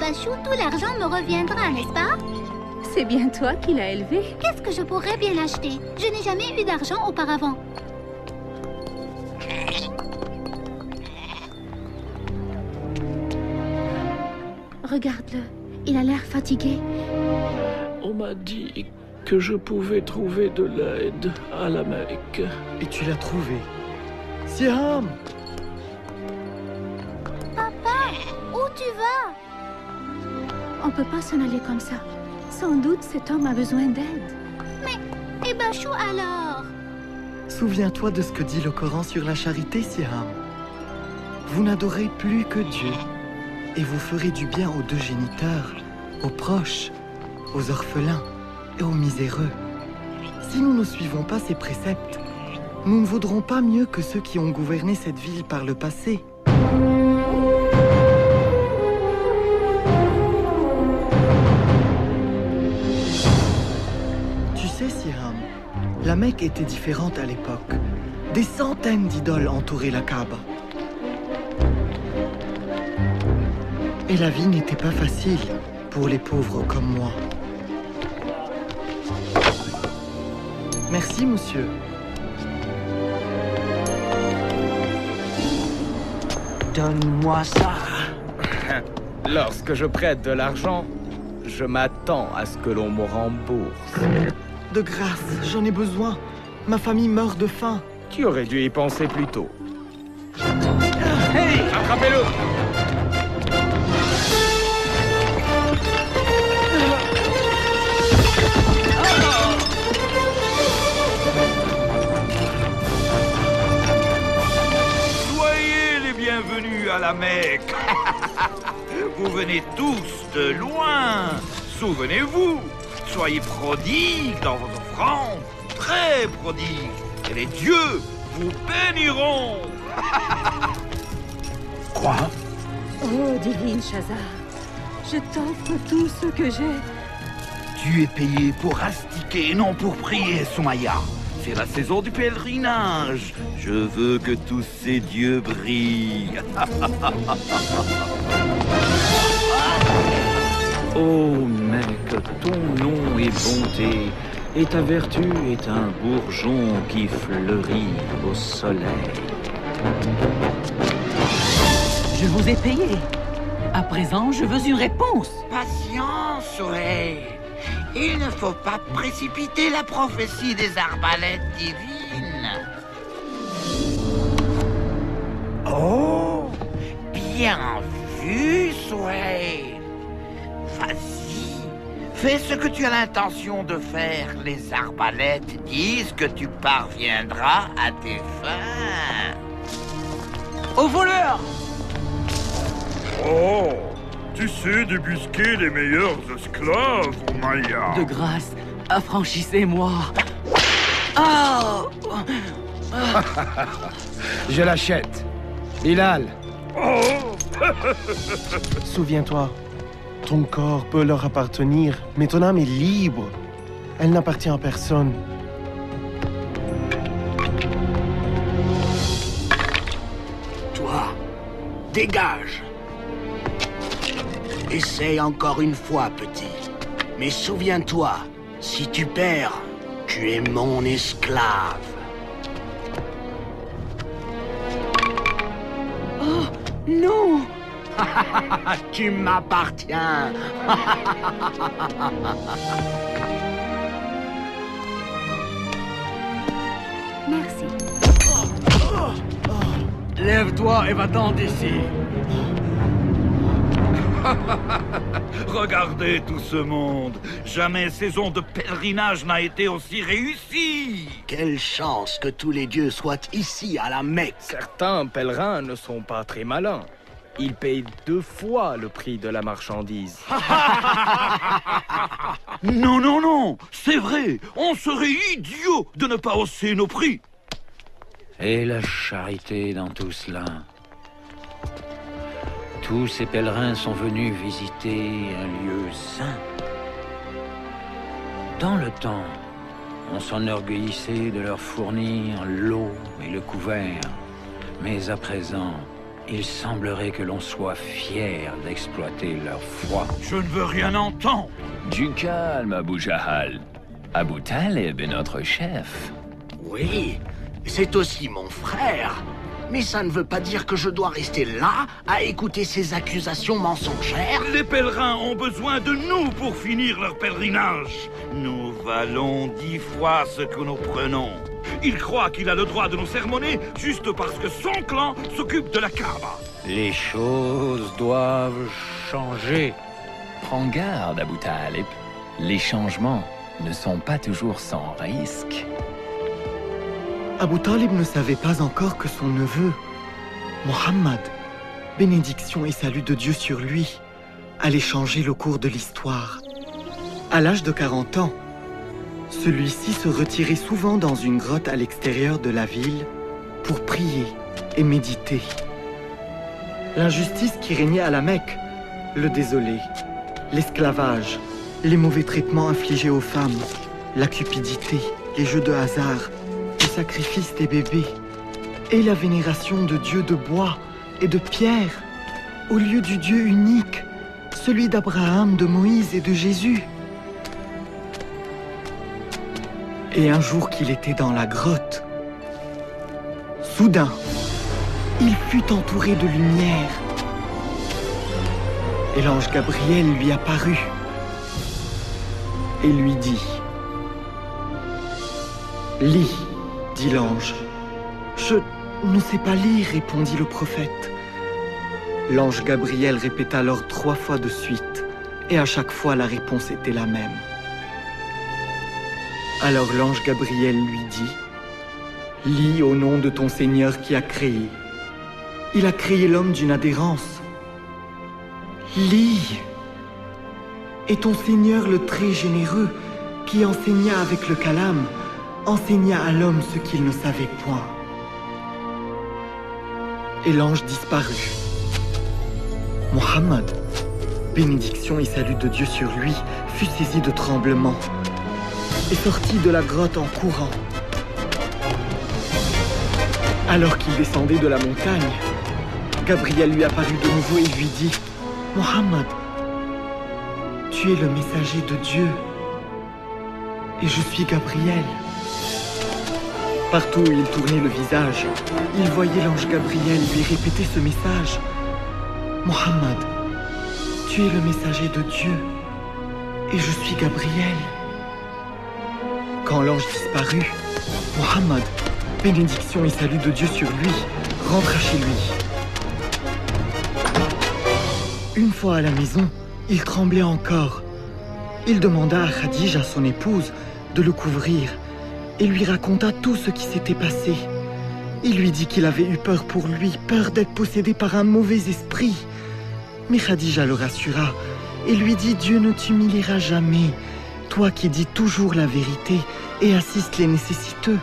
Bachou, tout l'argent me reviendra, n'est-ce pas? C'est bien toi qui l'as élevé. Qu'est-ce que je pourrais bien acheter? Je n'ai jamais eu d'argent auparavant. Regarde-le, il a l'air fatigué. On m'a dit que je pouvais trouver de l'aide à la Mecque. Et tu l'as trouvé. Siam! Papa, où tu vas? On peut pas s'en aller comme ça. Sans doute cet homme a besoin d'aide. Et Bachou alors? Souviens-toi de ce que dit le Coran sur la charité, Siam. Vous n'adorez plus que Dieu, et vous ferez du bien aux deux géniteurs, aux proches, aux orphelins et aux miséreux. Si nous ne suivons pas ces préceptes, nous ne vaudrons pas mieux que ceux qui ont gouverné cette ville par le passé. Tu sais, Siam, la Mecque était différente à l'époque. Des centaines d'idoles entouraient la Kaaba. Et la vie n'était pas facile pour les pauvres comme moi. Merci, monsieur. Donne-moi ça. Lorsque je prête de l'argent, je m'attends à ce que l'on me rembourse. De grâce, j'en ai besoin. Ma famille meurt de faim. Tu aurais dû y penser plus tôt. Hey! Attrapez-le! Soyez les bienvenus à la Mecque. Vous venez tous de loin. Souvenez-vous, soyez prodigues dans vos offrandes, très prodigues, et les dieux vous béniront. Quoi? Oh, divine Shazar, je t'offre tout ce que j'ai. Tu es payé pour astiquer, non pour prier, Soumaya. C'est la saison du pèlerinage. Je veux que tous ces dieux brillent. Ô Mecque, ton nom est bonté, et ta vertu est un bourgeon qui fleurit au soleil. Je vous ai payé. À présent, je veux une réponse. Patience, Soleil. Il ne faut pas précipiter la prophétie des arbalètes divines. Oh, bien vu, Soleil. Vas-y, fais ce que tu as l'intention de faire. Les arbalètes disent que tu parviendras à tes fins. Au voleur! Oh, tu sais débusquer les meilleurs esclaves, Maya. De grâce, affranchissez-moi. Oh! Je l'achète. Bilal, Souviens-toi, ton corps peut leur appartenir, mais ton âme est libre. Elle n'appartient à personne. Toi, dégage. Essaye encore une fois, petit. Mais souviens-toi, si tu perds, tu es mon esclave. Oh, non! Tu m'appartiens. Merci. Lève-toi et va-t'en d'ici. Regardez tout ce monde. Jamais saison de pèlerinage n'a été aussi réussie. Quelle chance que tous les dieux soient ici à la Mecque. certains pèlerins ne sont pas très malins. Ils payent 2 fois le prix de la marchandise. Non, non, non, c'est vrai. On serait idiots de ne pas hausser nos prix. Et la charité dans tout cela. Tous ces pèlerins sont venus visiter un lieu saint. Dans le temps, on s'enorgueillissait de leur fournir l'eau et le couvert. Mais à présent, Il semblerait que l'on soit fier d'exploiter leur foi. Je ne veux rien entendre. Du calme, Abu Jahal. Abu Talib est notre chef. Oui, c'est aussi mon frère. Mais ça ne veut pas dire que je dois rester là à écouter ces accusations mensongères. Les pèlerins ont besoin de nous pour finir leur pèlerinage. Nous valons 10 fois ce que nous prenons. Il croit qu'il a le droit de nous sermonner juste parce que son clan s'occupe de la Kaaba. Les choses doivent changer. Prends garde, Abu Talib. Les changements ne sont pas toujours sans risque. Abu Talib ne savait pas encore que son neveu, Mohammed, bénédiction et salut de Dieu sur lui, allait changer le cours de l'histoire. À l'âge de 40 ans, celui-ci se retirait souvent dans une grotte à l'extérieur de la ville pour prier et méditer. L'injustice qui régnait à la Mecque le désolait. L'esclavage, les mauvais traitements infligés aux femmes, la cupidité, les jeux de hasard, le sacrifice des bébés et la vénération de dieux de bois et de pierre au lieu du Dieu unique, celui d'Abraham, de Moïse et de Jésus. Et un jour qu'il était dans la grotte, soudain, il fut entouré de lumière. Et l'ange Gabriel lui apparut et lui dit « Lis », dit l'ange. « Je ne sais pas lire », répondit le prophète. L'ange Gabriel répéta l'ordre 3 fois de suite, et à chaque fois la réponse était la même. Alors l'ange Gabriel lui dit « Lis au nom de ton Seigneur qui a créé. Il a créé l'homme d'une adhérence. Lis. Et ton Seigneur le très généreux, qui enseigna avec le calame, enseigna à l'homme ce qu'il ne savait point. » Et l'ange disparut. Mohammed, bénédiction et salut de Dieu sur lui, fut saisi de tremblement et sortit de la grotte en courant. Alors qu'il descendait de la montagne, Gabriel lui apparut de nouveau et lui dit « Mohammed, tu es le messager de Dieu, et je suis Gabriel. » Partout où il tournait le visage, il voyait l'ange Gabriel lui répéter ce message. « Mohammed, tu es le messager de Dieu, et je suis Gabriel. » Quand l'ange disparut, Mohammed, bénédiction et salut de Dieu sur lui, rentra chez lui. Une fois à la maison, il tremblait encore. Il demanda à Khadija, son épouse, de le couvrir et lui raconta tout ce qui s'était passé. Il lui dit qu'il avait eu peur pour lui, peur d'être possédé par un mauvais esprit. Mais Khadija le rassura et lui dit « Dieu ne t'humiliera jamais, toi qui dis toujours la vérité et assistes les nécessiteux. »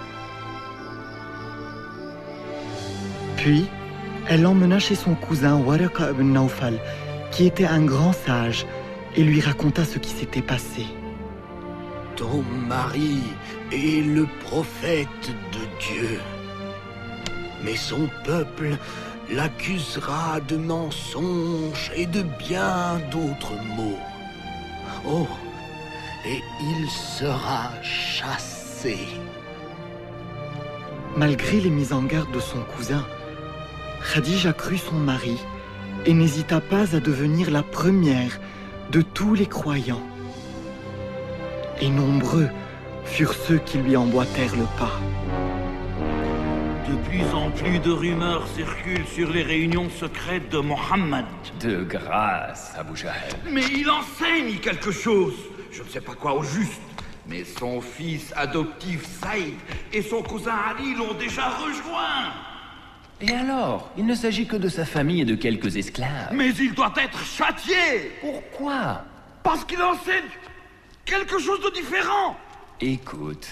Puis, elle l'emmena chez son cousin Waraqa ibn Nawfal, qui était un grand sage, et lui raconta ce qui s'était passé. « Ton mari est le prophète de Dieu, mais son peuple l'accusera de mensonges et de bien d'autres maux. Oh, et il sera chassé. » Malgré les mises en garde de son cousin, Khadija crut son mari et n'hésita pas à devenir la première de tous les croyants. Et nombreux furent ceux qui lui emboîtèrent le pas. De plus en plus de rumeurs circulent sur les réunions secrètes de Mohammed. De grâce, Abu Jahal. Mais il enseigne quelque chose. Je ne sais pas quoi au juste. Mais son fils adoptif Saïd et son cousin Ali l'ont déjà rejoint. Et alors? Il ne s'agit que de sa famille et de quelques esclaves. Mais il doit être châtié. Pourquoi? Parce qu'il enseigne quelque chose de différent. Écoute,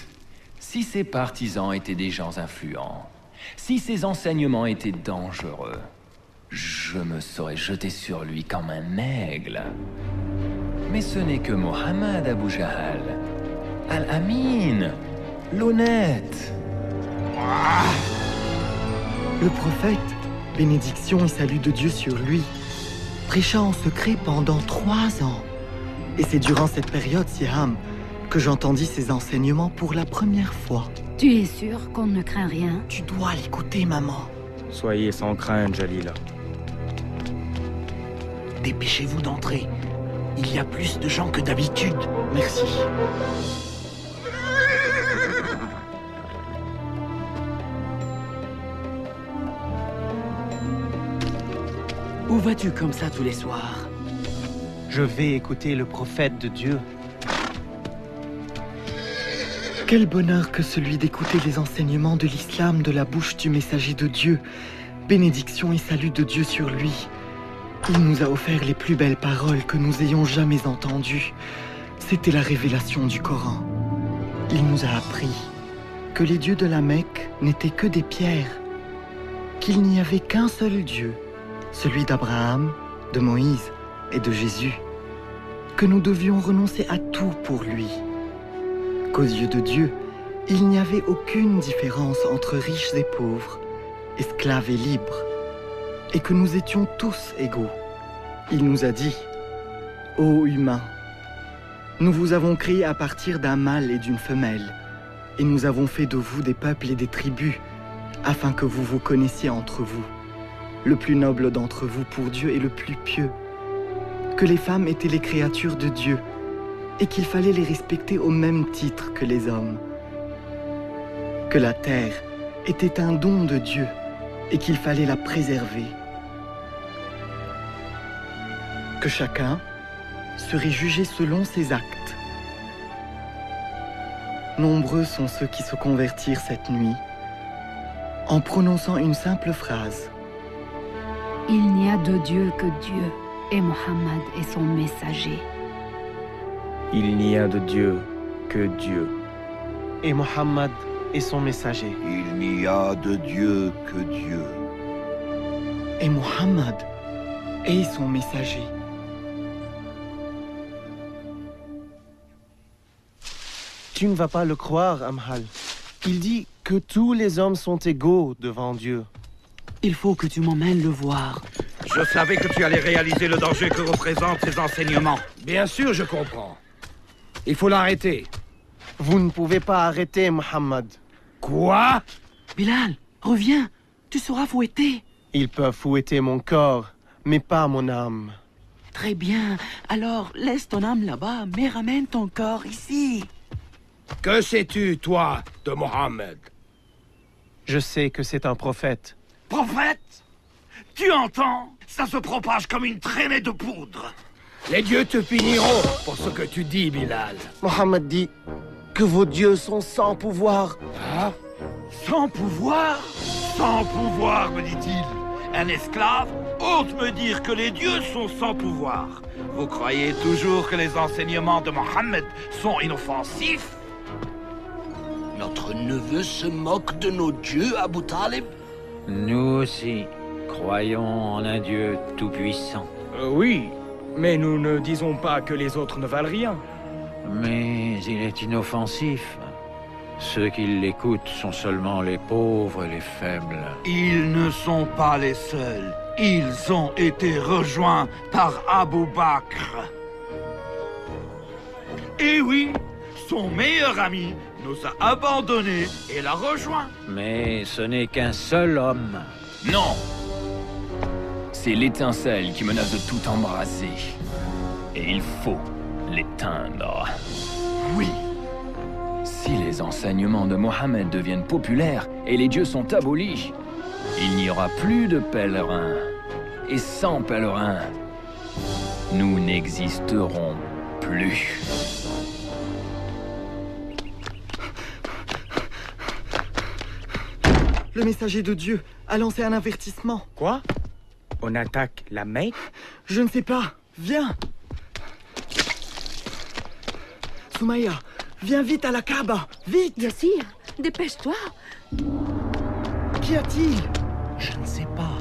si ses partisans étaient des gens influents, si ses enseignements étaient dangereux, je me serais jeté sur lui comme un aigle. Mais ce n'est que Mohammed, Abu Jahal. Al-Amin, l'honnête. Le prophète, bénédiction et salut de Dieu sur lui, prêcha en secret pendant 3 ans. Et c'est durant cette période, Siam, que j'entendis ses enseignements pour la première fois. Tu es sûr qu'on ne craint rien? Tu dois l'écouter, maman. Soyez sans crainte, Jalila. Dépêchez-vous d'entrer. Il y a plus de gens que d'habitude. Merci. Où vas-tu comme ça tous les soirs? Je vais écouter le prophète de Dieu. Quel bonheur que celui d'écouter les enseignements de l'islam de la bouche du messager de Dieu. Bénédiction et salut de Dieu sur lui. Il nous a offert les plus belles paroles que nous ayons jamais entendues. C'était la révélation du Coran. Il nous a appris que les dieux de la Mecque n'étaient que des pierres, qu'il n'y avait qu'un seul Dieu, celui d'Abraham, de Moïse et de Jésus, que nous devions renoncer à tout pour lui, qu'aux yeux de Dieu, il n'y avait aucune différence entre riches et pauvres, esclaves et libres, et que nous étions tous égaux. Il nous a dit, « Ô humains, nous vous avons créés à partir d'un mâle et d'une femelle, et nous avons fait de vous des peuples et des tribus, afin que vous vous connaissiez entre vous. Le plus noble d'entre vous pour Dieu est le plus pieux, que les femmes étaient les créatures de Dieu, et qu'il fallait les respecter au même titre que les hommes, que la terre était un don de Dieu, et qu'il fallait la préserver, que chacun serait jugé selon ses actes. Nombreux sont ceux qui se convertirent cette nuit en prononçant une simple phrase. Il n'y a de Dieu que Dieu, et Mohammed est son messager. Il n'y a de Dieu que Dieu. Et Mohammed est son messager. Il n'y a de Dieu que Dieu. Et Mohammed est son messager. Tu ne vas pas le croire, Amhal. Il dit que tous les hommes sont égaux devant Dieu. Il faut que tu m'emmènes le voir. Je savais que tu allais réaliser le danger que représentent ces enseignements. Bien sûr, je comprends. Il faut l'arrêter. Vous ne pouvez pas arrêter, Mohammed. Quoi? Bilal, reviens. Tu seras fouetté. Ils peuvent fouetter mon corps, mais pas mon âme. Très bien. Alors, laisse ton âme là-bas, mais ramène ton corps ici. Que sais-tu, toi, de Mohammed? Je sais que c'est un prophète. Prophète? Tu entends? Ça se propage comme une traînée de poudre. Les dieux te puniront pour ce que tu dis, Bilal. Mohammed dit que vos dieux sont sans pouvoir. Ah? Sans pouvoir? Sans pouvoir, me dit-il. Un esclave ose me dire que les dieux sont sans pouvoir. Vous croyez toujours que les enseignements de Mohammed sont inoffensifs? Notre neveu se moque de nos dieux, Abu Talib? Nous aussi croyons en un Dieu tout-puissant. Oui, mais nous ne disons pas que les autres ne valent rien. Mais il est inoffensif. Ceux qui l'écoutent sont seulement les pauvres et les faibles. Ils ne sont pas les seuls. Ils ont été rejoints par Abu Bakr. Et oui, son meilleur ami nous a abandonnés et l'a rejoint. Mais ce n'est qu'un seul homme. Non! C'est l'étincelle qui menace de tout embraser. Et il faut l'éteindre. Oui. Si les enseignements de Mohammed deviennent populaires et les dieux sont abolis, il n'y aura plus de pèlerins. Et sans pèlerins, nous n'existerons plus. Le messager de Dieu a lancé un avertissement. Quoi? On attaque la Mecque? Je ne sais pas. Viens. Soumaya, viens vite à la Kaaba. Vite. Yassir, dépêche-toi. Qu'y a-t-il? Je ne sais pas.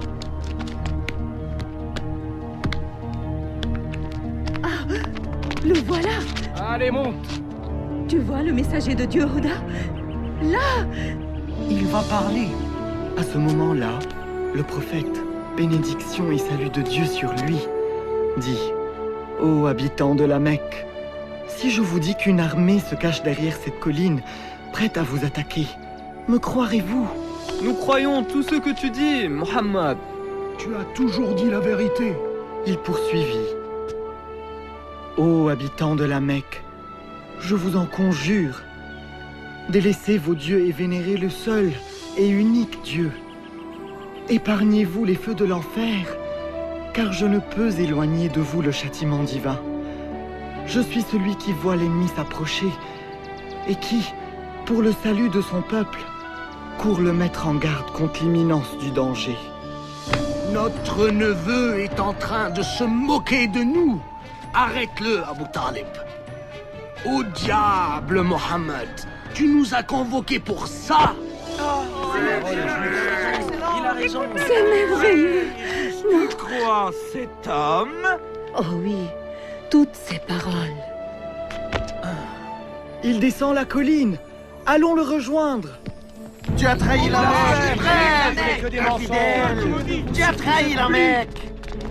Ah, le voilà. Allez, monte. Tu vois le messager de Dieu, Huda? Là. Il va parler. À ce moment-là, le prophète, bénédiction et salut de Dieu sur lui, dit « Ô habitants de la Mecque, si je vous dis qu'une armée se cache derrière cette colline, prête à vous attaquer, me croirez-vous » Nous croyons tout ce que tu dis, Mohammed. Tu as toujours dit la vérité. Il poursuivit « Ô habitants de la Mecque, je vous en conjure, délaissez vos dieux et vénérez le seul et unique Dieu. Épargnez-vous les feux de l'enfer, car je ne peux éloigner de vous le châtiment divin. Je suis celui qui voit l'ennemi s'approcher et qui, pour le salut de son peuple, court le mettre en garde contre l'imminence du danger. » Notre neveu est en train de se moquer de nous. Arrête-le, Abu Talib. Au diable, Mohammed. Tu nous as convoqués pour ça. Il a raison. C'est merveilleux. Tu crois cet homme? Oh oui, toutes ces paroles. Il descend la colline. Allons le rejoindre. Tu as trahi la Mecque. Tu as trahi la Mecque.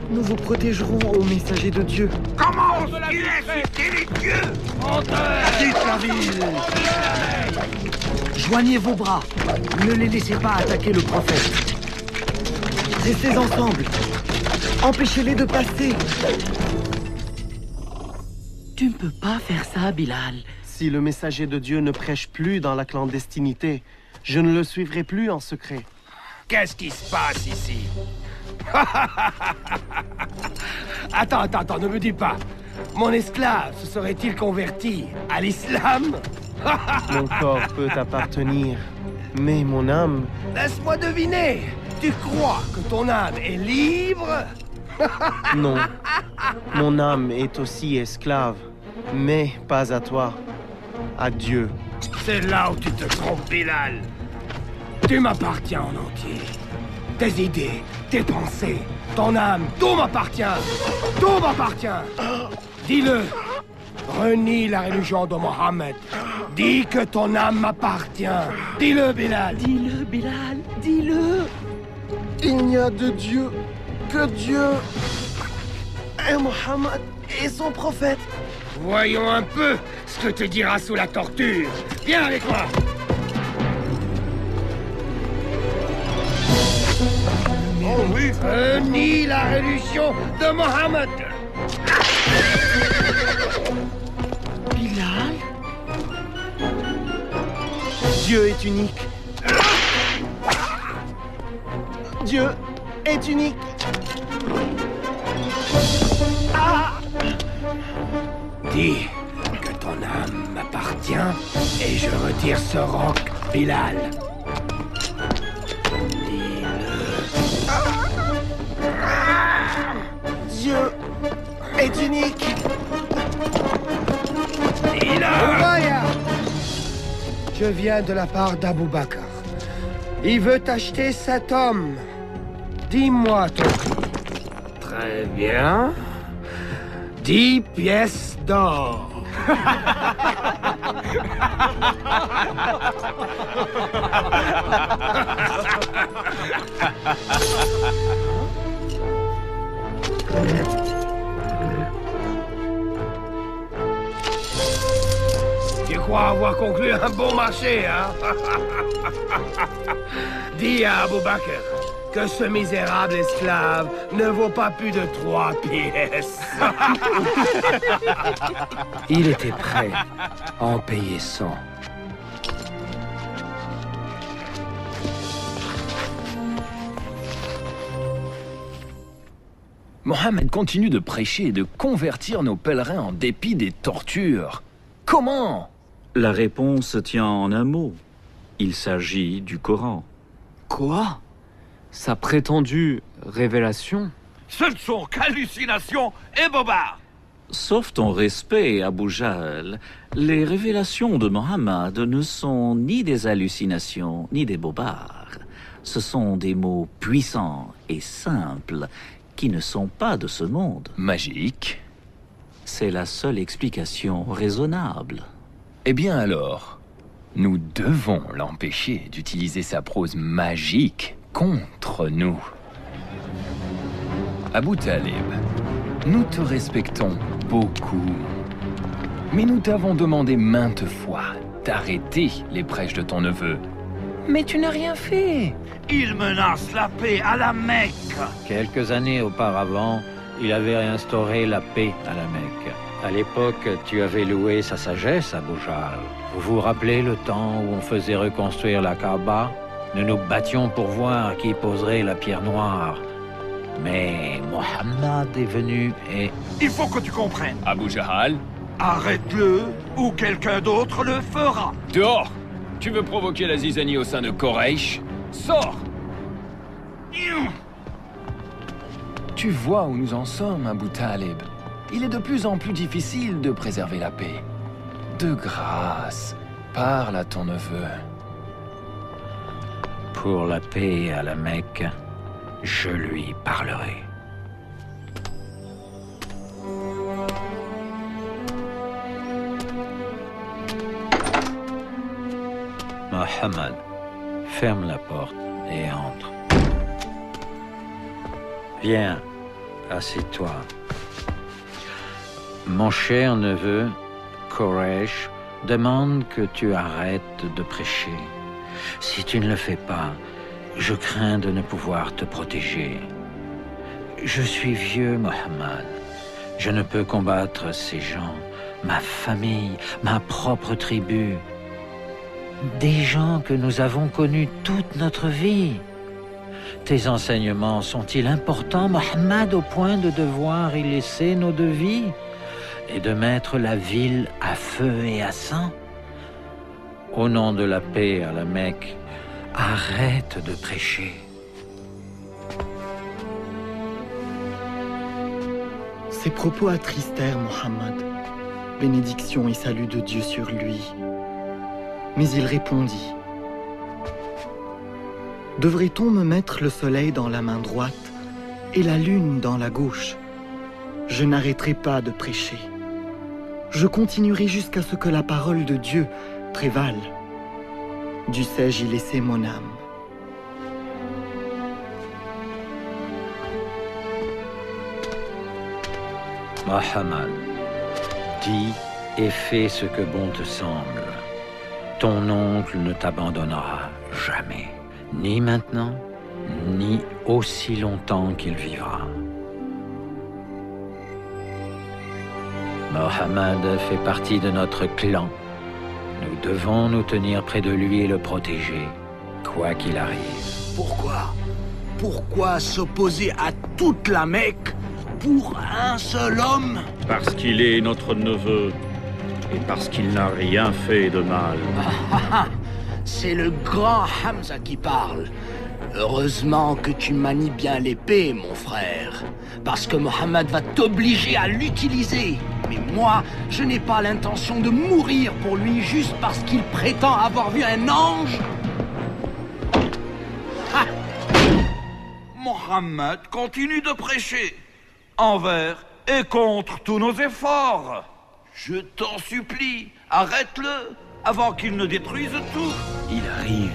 Nous vous protégerons, ô messager de Dieu. Comment oses-tu insulter les dieux? Quitte la ville. Joignez vos bras. Ne les laissez pas attaquer le prophète. Restez ensemble. Empêchez-les de passer. Tu ne peux pas faire ça, Bilal. Si le messager de Dieu ne prêche plus dans la clandestinité, je ne le suivrai plus en secret. Qu'est-ce qui se passe ici? Attends, ne me dis pas. Mon esclave se serait-il converti à l'islam? Mon corps peut appartenir, mais mon âme... Laisse-moi deviner. Tu crois que ton âme est libre? Non. Mon âme est aussi esclave, mais pas à toi. À Dieu. C'est là où tu te trompes, Bilal. Tu m'appartiens en entier. Tes idées, tes pensées, ton âme, tout m'appartient. Tout m'appartient. Dis-le. Renie la religion de Mohammed. Dis que ton âme m'appartient. Dis-le, Bilal. Dis-le, Bilal, dis-le. Il n'y a de Dieu que Dieu et Mohammed et son prophète. Voyons un peu ce que te dira sous la torture. Viens avec moi. Oh oui. Renie la religion de Mohammed. Bilal? Dieu est unique. Dieu est unique. Dis que ton âme m'appartient et je retire ce roc, Bilal. Dieu est unique. Je viens de la part d'Abou Bakr. Il veut acheter cet homme. Dis-moi ton prix. Très bien. 10 pièces d'or. Tu crois avoir conclu un bon marché, hein? Dis à Abou Bakr que ce misérable esclave ne vaut pas plus de 3 pièces. Il était prêt à en payer 100. Mohammed continue de prêcher et de convertir nos pèlerins en dépit des tortures. Comment? La réponse tient en un mot. Il s'agit du Coran. Quoi? Sa prétendue révélation? Ce ne sont qu'hallucinations et bobards. Sauf ton respect, Abu Jahl, les révélations de Mohammed ne sont ni des hallucinations, ni des bobards. Ce sont des mots puissants et simples qui ne sont pas de ce monde. Magique? C'est la seule explication raisonnable. Eh bien alors, nous devons l'empêcher d'utiliser sa prose magique contre nous. Abu Talib, nous te respectons beaucoup. Mais nous t'avons demandé maintes fois d'arrêter les prêches de ton neveu. Mais tu n'as rien fait. Il menace la paix à la Mecque. Quelques années auparavant, il avait réinstauré la paix à la Mecque. À l'époque, tu avais loué sa sagesse, Abu Jahl. Vous vous rappelez le temps où on faisait reconstruire la Kaaba? Nous nous battions pour voir qui poserait la pierre noire. Mais Mohammed est venu et... Il faut que tu comprennes. Abu Jahl, arrête-le ou quelqu'un d'autre le fera. Dehors! Tu veux provoquer la zizanie au sein de Quraysh? Sors! Tu vois où nous en sommes, Abu Talib. Il est de plus en plus difficile de préserver la paix. De grâce, parle à ton neveu. Pour la paix à la Mecque, je lui parlerai. Mohammed, ferme la porte et entre. Viens, assieds-toi. Mon cher neveu, Quraysh, demande que tu arrêtes de prêcher. Si tu ne le fais pas, je crains de ne pouvoir te protéger. Je suis vieux, Mohammed. Je ne peux combattre ces gens, ma famille, ma propre tribu. Des gens que nous avons connus toute notre vie. Tes enseignements sont-ils importants, Mohammed, au point de devoir y laisser nos deux vies et de mettre la ville à feu et à sang? Au nom de la paix à la Mecque, arrête de prêcher. Ces propos attristèrent Mohammed. Bénédiction et salut de Dieu sur lui. Mais il répondit: devrait-on me mettre le soleil dans la main droite et la lune dans la gauche? Je n'arrêterai pas de prêcher. Je continuerai jusqu'à ce que la parole de Dieu prévale. Dussé-je y laisser mon âme? Mohammed, dis et fais ce que bon te semble. Ton oncle ne t'abandonnera jamais, ni maintenant, ni aussi longtemps qu'il vivra. Mohammed fait partie de notre clan. Nous devons nous tenir près de lui et le protéger, quoi qu'il arrive. Pourquoi? Pourquoi s'opposer à toute la Mecque pour un seul homme? Parce qu'il est notre neveu. Et parce qu'il n'a rien fait de mal. C'est le grand Hamza qui parle. Heureusement que tu manies bien l'épée, mon frère. Parce que Mohammed va t'obliger à l'utiliser. Mais moi, je n'ai pas l'intention de mourir pour lui juste parce qu'il prétend avoir vu un ange. Mohammed continue de prêcher. Envers et contre tous nos efforts. Je t'en supplie, arrête-le, avant qu'il ne détruise tout. Il arrive.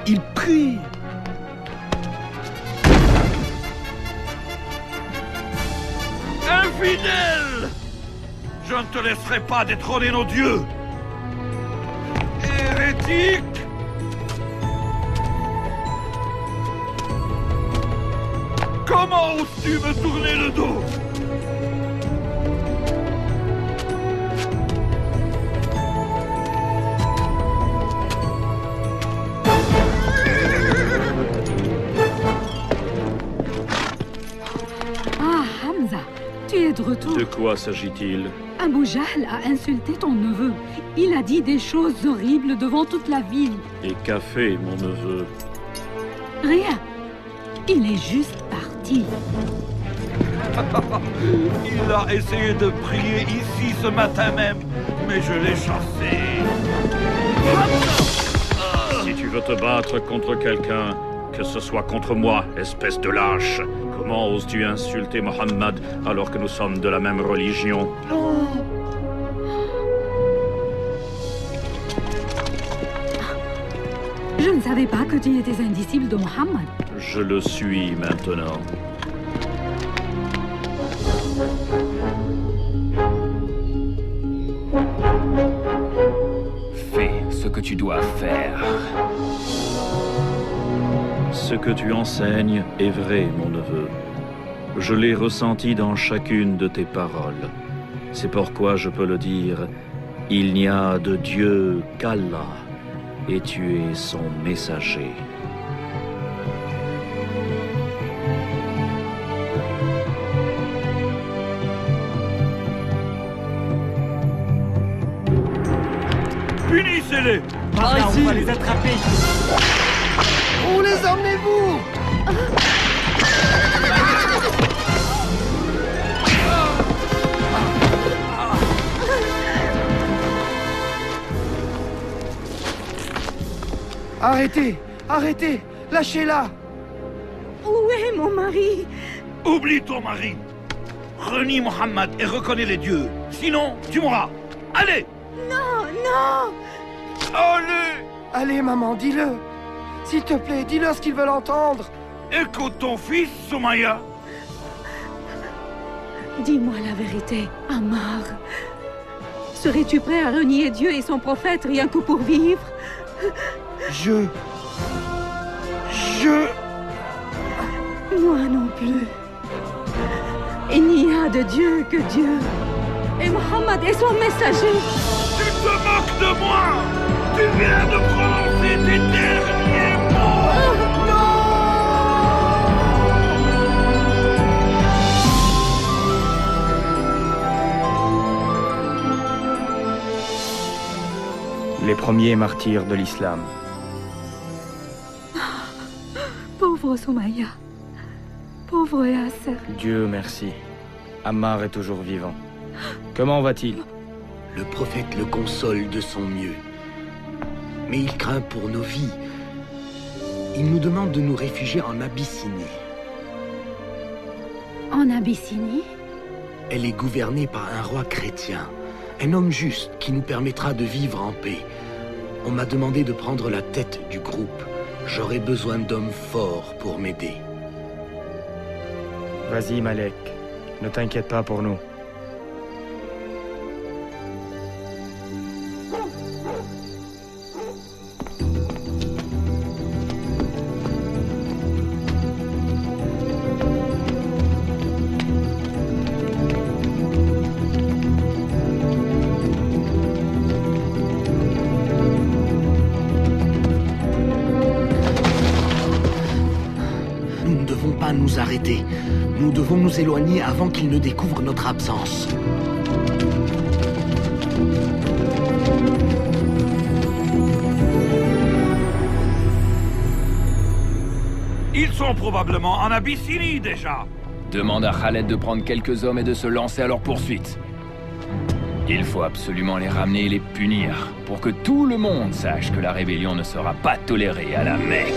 Il prie. Infidèle! Je ne te laisserai pas détrôner nos dieux. Hérétique! Comment oses-tu me tourner le dos? Ah, Hamza, tu es de retour. De quoi s'agit-il? Abu Jahl a insulté ton neveu. Il a dit des choses horribles devant toute la ville. Et qu'a fait mon neveu? Rien. Il est juste parti. Il a essayé de prier ici ce matin même, mais je l'ai chassé. Si tu veux te battre contre quelqu'un, que ce soit contre moi, espèce de lâche. Comment oses-tu insulter Mohammed alors que nous sommes de la même religion? Je ne savais pas que tu étais un disciple de Mohammed. Je le suis maintenant. Fais ce que tu dois faire. Ce que tu enseignes est vrai, mon neveu. Je l'ai ressenti dans chacune de tes paroles. C'est pourquoi je peux le dire, il n'y a de Dieu qu'Allah, et tu es son messager. Punissez-les! Par ici. On va les attraper. Où les emmenez-vous? Arrêtez! Arrêtez! Lâchez-la! Où est mon mari? Oublie ton mari! Renie Mohammed et reconnais les dieux. Sinon, tu mourras. Allez! Non, non! Allez! Allez, maman, dis-le! S'il te plaît, dis-leur ce qu'ils veulent entendre! Écoute ton fils, Soumaya. Dis-moi la vérité, Ammar. Serais-tu prêt à renier Dieu et son prophète rien que pour vivre? Moi non plus. Il n'y a de Dieu que Dieu. Et Mohammed est son messager. Tu te moques de moi! Tu viens de prononcer tes derniers mots! Les premiers martyrs de l'islam. Pauvre Soumaya. Pauvre Yasser. Dieu merci. Ammar est toujours vivant. Comment va-t-il? Le prophète le console de son mieux. Mais il craint pour nos vies. Il nous demande de nous réfugier en Abyssinie. En Abyssinie? Elle est gouvernée par un roi chrétien. Un homme juste qui nous permettra de vivre en paix. On m'a demandé de prendre la tête du groupe. J'aurai besoin d'hommes forts pour m'aider. Vas-y, Malek. Ne t'inquiète pas pour nous. Nous arrêter. Nous devons nous éloigner avant qu'ils ne découvrent notre absence. Ils sont probablement en Abyssinie déjà. Demande à Khaled de prendre quelques hommes et de se lancer à leur poursuite. Il faut absolument les ramener et les punir, pour que tout le monde sache que la rébellion ne sera pas tolérée à la Mecque.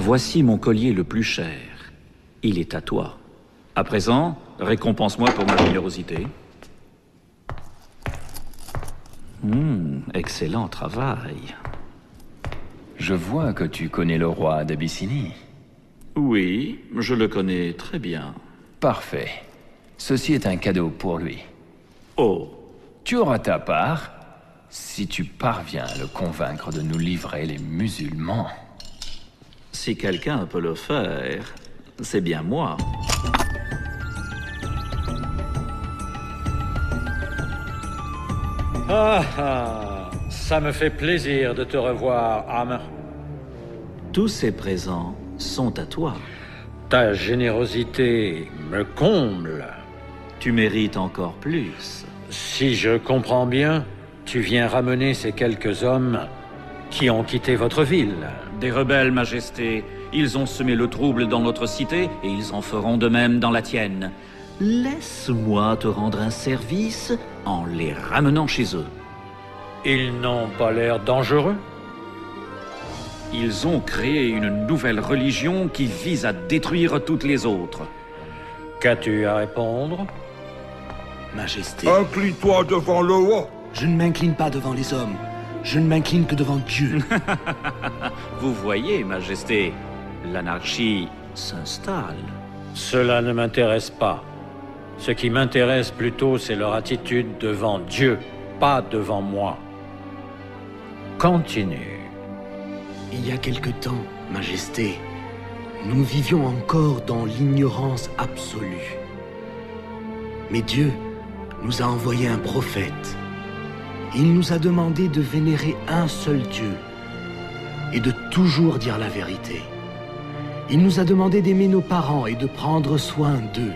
Voici mon collier le plus cher. Il est à toi. À présent, récompense-moi pour ma générosité. Excellent travail. Je vois que tu connais le roi d'Abyssinie. Oui, je le connais très bien. Parfait. Ceci est un cadeau pour lui. Oh. Tu auras ta part si tu parviens à le convaincre de nous livrer les musulmans. Si quelqu'un peut le faire, c'est bien moi. Ça me fait plaisir de te revoir, Amr. Tous ces présents sont à toi. Ta générosité me comble. Tu mérites encore plus. Si je comprends bien, tu viens ramener ces quelques hommes qui ont quitté votre ville. Des rebelles, Majesté. Ils ont semé le trouble dans notre cité et ils en feront de même dans la tienne. Laisse-moi te rendre un service en les ramenant chez eux. Ils n'ont pas l'air dangereux? Ils ont créé une nouvelle religion qui vise à détruire toutes les autres. Qu'as-tu à répondre? Majesté. Incline-toi devant le roi. Je ne m'incline pas devant les hommes. Je ne m'incline que devant Dieu. Vous voyez, Majesté, l'anarchie s'installe. Cela ne m'intéresse pas. Ce qui m'intéresse plutôt, c'est leur attitude devant Dieu, pas devant moi. Continue. Il y a quelque temps, Majesté, nous vivions encore dans l'ignorance absolue. Mais Dieu nous a envoyé un prophète. Il nous a demandé de vénérer un seul Dieu et de toujours dire la vérité. Il nous a demandé d'aimer nos parents et de prendre soin d'eux,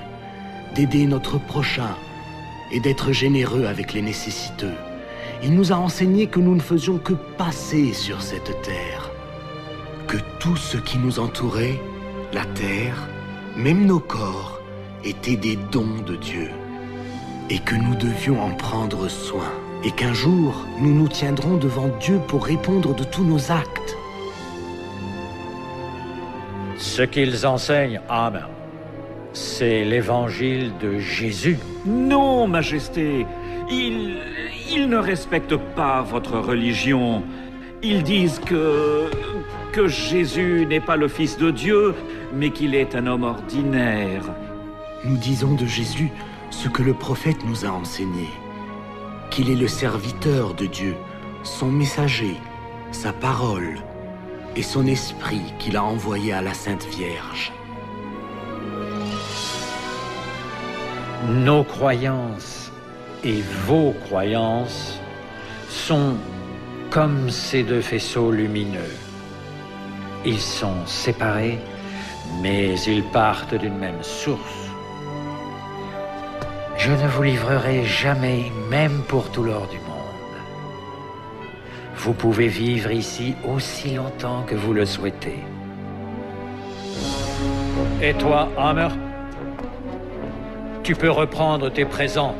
d'aider notre prochain et d'être généreux avec les nécessiteux. Il nous a enseigné que nous ne faisions que passer sur cette terre, que tout ce qui nous entourait, la terre, même nos corps, étaient des dons de Dieu, et que nous devions en prendre soin, et qu'un jour, nous nous tiendrons devant Dieu pour répondre de tous nos actes. Ce qu'ils enseignent, Amr, c'est l'évangile de Jésus. Non, Majesté, ils ne respectent pas votre religion. Ils disent que Jésus n'est pas le Fils de Dieu, mais qu'il est un homme ordinaire. Nous disons de Jésus ce que le prophète nous a enseigné, qu'il est le serviteur de Dieu, son messager, sa parole et son esprit qu'il a envoyé à la Sainte Vierge. Nos croyances et vos croyances sont comme ces deux faisceaux lumineux. Ils sont séparés, mais ils partent d'une même source. Je ne vous livrerai jamais, même pour tout l'or du monde. Vous pouvez vivre ici aussi longtemps que vous le souhaitez. Et toi, Amr, tu peux reprendre tes présents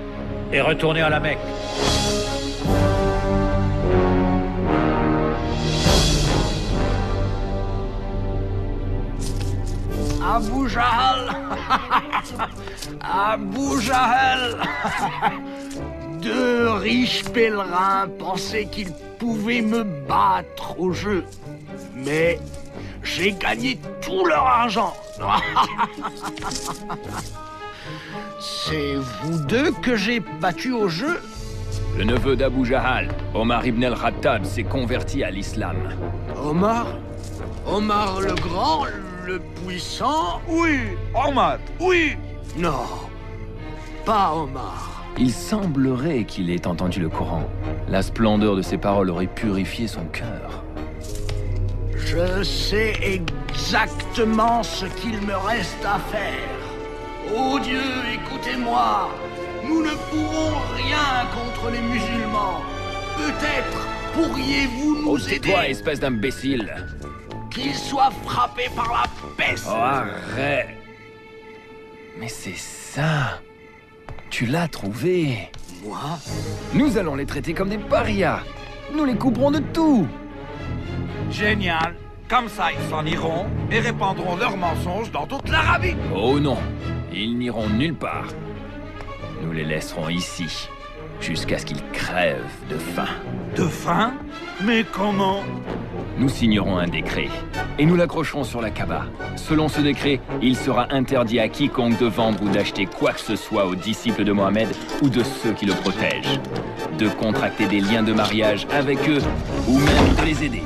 et retourner à la Mecque. Abu Jahl. Abu Jahl. Deux riches pèlerins pensaient qu'ils pouvaient me battre au jeu. Mais j'ai gagné tout leur argent. C'est vous deux que j'ai battu au jeu? Le neveu d'Abu Jahl, Omar ibn al-Khattab, s'est converti à l'islam. Omar? Omar le Grand, le Puissant? Oui, Omar, oui. Non, pas Omar. Il semblerait qu'il ait entendu le Coran. La splendeur de ses paroles aurait purifié son cœur. Je sais exactement ce qu'il me reste à faire. Oh Dieu, écoutez-moi. Nous ne pouvons rien contre les musulmans. Peut-être pourriez-vous nous aider? Tais-toi, espèce d'imbécile. Qu'ils soient frappés par la peste. Oh, arrête. Mais c'est ça. Tu l'as trouvé. Moi? Nous allons les traiter comme des parias. Nous les couperons de tout. Génial. Comme ça, ils s'en iront et répandront leurs mensonges dans toute l'Arabie. Oh non, ils n'iront nulle part. Nous les laisserons ici, jusqu'à ce qu'ils crèvent de faim. De faim? Mais comment? Nous signerons un décret, et nous l'accrocherons sur la Kaaba. Selon ce décret, il sera interdit à quiconque de vendre ou d'acheter quoi que ce soit aux disciples de Mohammed ou de ceux qui le protègent, de contracter des liens de mariage avec eux, ou même de les aider.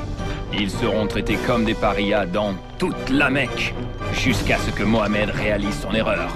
Ils seront traités comme des parias dans toute la Mecque, jusqu'à ce que Mohammed réalise son erreur.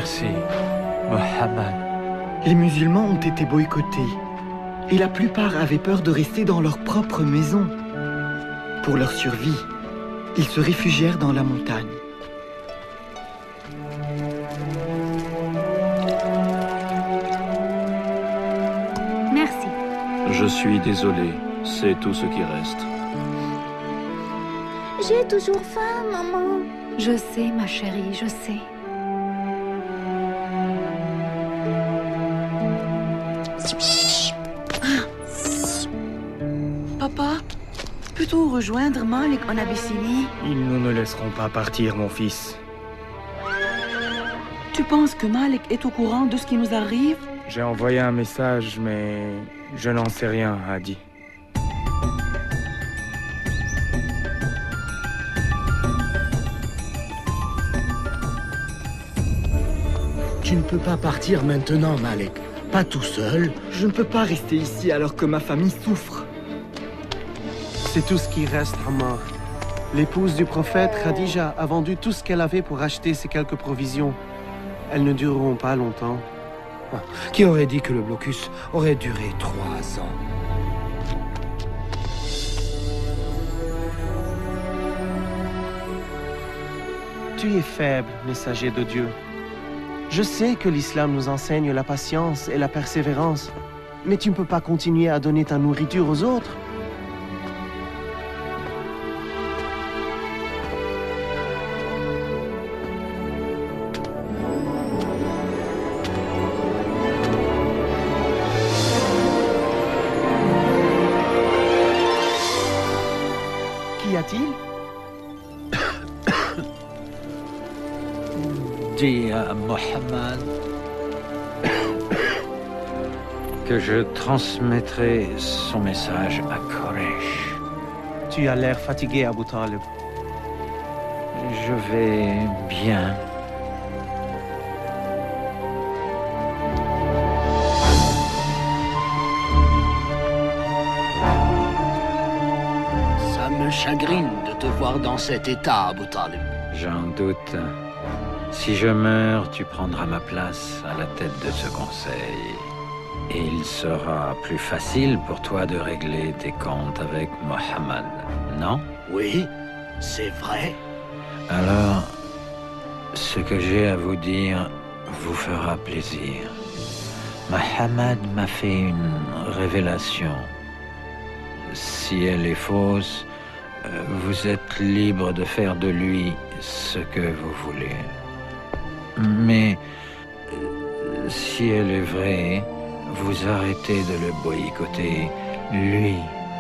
Merci, Mohammed. Les musulmans ont été boycottés et la plupart avaient peur de rester dans leur propre maison. Pour leur survie, ils se réfugièrent dans la montagne. Merci. Je suis désolé, c'est tout ce qui reste. J'ai toujours faim, maman. Je sais, ma chérie, je sais. Papa, peux-tu rejoindre Malik en Abyssinie? Ils ne nous laisseront pas partir, mon fils. Tu penses que Malik est au courant de ce qui nous arrive? J'ai envoyé un message, mais je n'en sais rien, Hadi. Tu ne peux pas partir maintenant, Malik. Pas tout seul. Je ne peux pas rester ici alors que ma famille souffre. C'est tout ce qui reste, Ammar. L'épouse du prophète, Khadija, a vendu tout ce qu'elle avait pour acheter ces quelques provisions. Elles ne dureront pas longtemps. Qui aurait dit que le blocus aurait duré 3 ans? Tu es faible, messager de Dieu. Je sais que l'islam nous enseigne la patience et la persévérance, mais tu ne peux pas continuer à donner ta nourriture aux autres. Qu'y a-t-il? Dis à Mohammed que je transmettrai son message à Quraysh. Tu as l'air fatigué, Abu Talib. Je vais bien. Ça me chagrine de te voir dans cet état, Abu Talib. J'en doute. Si je meurs, tu prendras ma place à la tête de ce conseil. Et il sera plus facile pour toi de régler tes comptes avec Mohammed, non? Oui, c'est vrai. Alors, ce que j'ai à vous dire vous fera plaisir. Mohammed m'a fait une révélation. Si elle est fausse, vous êtes libre de faire de lui ce que vous voulez. Mais si elle est vraie, vous arrêtez de le boycotter, lui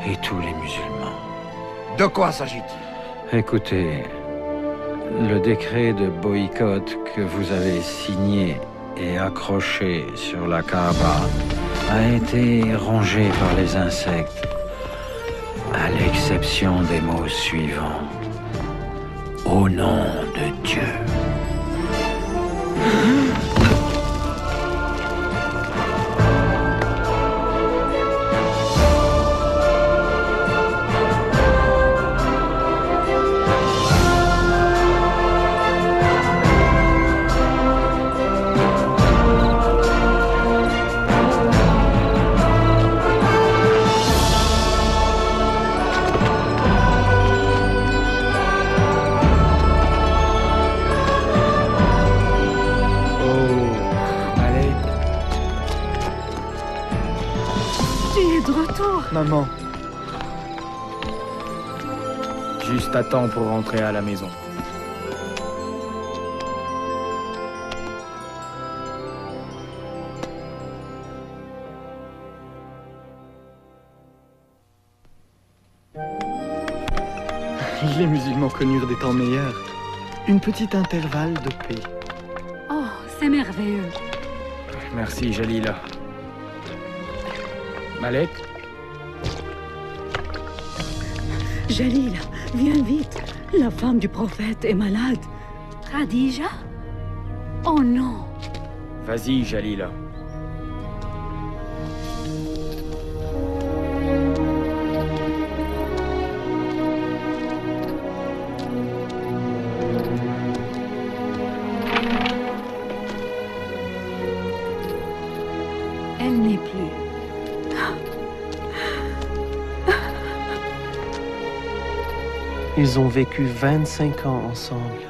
et tous les musulmans. De quoi s'agit-il? Écoutez, le décret de boycott que vous avez signé et accroché sur la Kaaba a été rongé par les insectes, à l'exception des mots suivants. Au nom de Dieu. Maman. Juste à temps pour rentrer à la maison. Les musulmans connurent des temps meilleurs. Une petite intervalle de paix. Oh, c'est merveilleux. Merci, Jalila. Malek? Jalila, viens vite. La femme du prophète est malade. Khadija? Oh non. Vas-y, Jalila. Ils ont vécu 25 ans ensemble.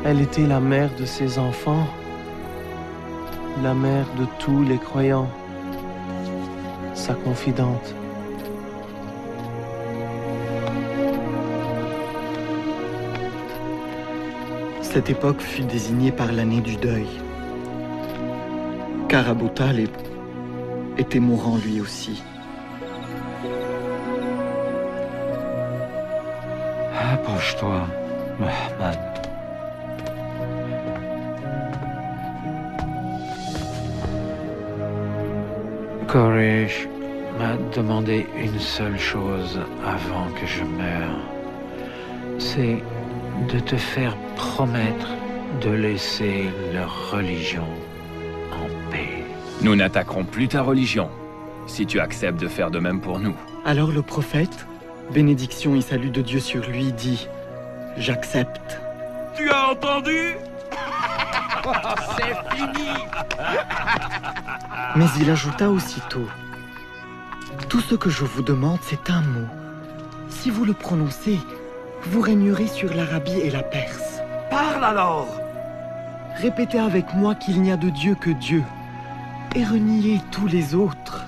Elle était la mère de ses enfants, la mère de tous les croyants, sa confidente. Cette époque fut désignée par l'année du deuil, car Abu Talib était mourant lui aussi. Approche-toi, Muhammad. Quraysh m'a demandé une seule chose avant que je meure. C'est de te faire promettre de laisser leur religion en paix. Nous n'attaquerons plus ta religion, si tu acceptes de faire de même pour nous. Alors le prophète, bénédiction et salut de Dieu sur lui, dit « J'accepte ». Tu as entendu? C'est fini. Mais il ajouta aussitôt « Tout ce que je vous demande, c'est un mot. Si vous le prononcez, vous régnerez sur l'Arabie et la Perse. Parle alors! Répétez avec moi qu'il n'y a de Dieu que Dieu, et reniez tous les autres. »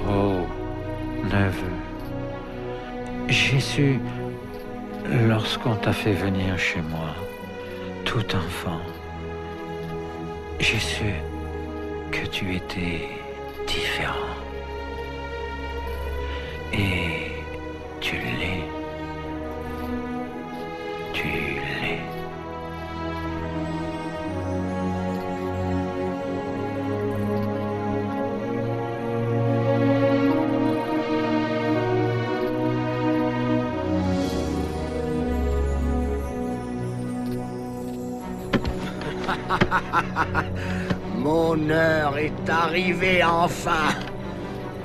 Oh, neveu, j'ai su, lorsqu'on t'a fait venir chez moi, tout enfant, j'ai su que tu étais différent. Et tu l'es. Tu l'es. Mon heure est arrivée enfin.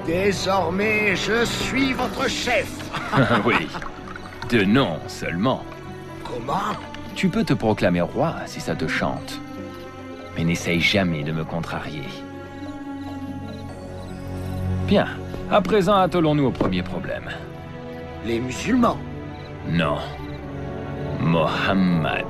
Désormais, je suis votre chef. Oui, de nom seulement. Comment? Tu peux te proclamer roi si ça te chante. Mais n'essaye jamais de me contrarier. Bien, à présent attelons-nous au premier problème. Les musulmans? Non. Mohammed.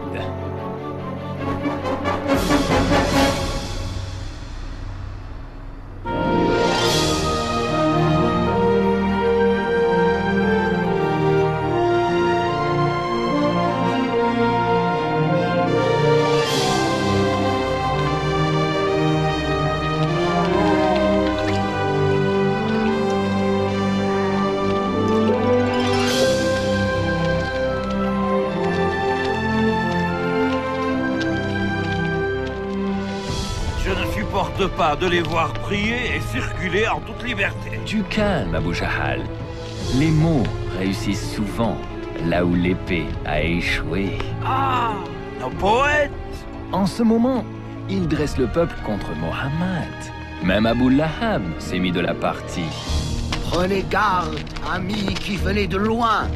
Pas de les voir prier et circuler en toute liberté. Du calme, Abu Jahal. Les mots réussissent souvent là où l'épée a échoué. Ah, nos poètes! En ce moment, ils dressent le peuple contre Mohammed. Même Abu Lahab s'est mis de la partie. Prenez garde, amis qui venez de loin.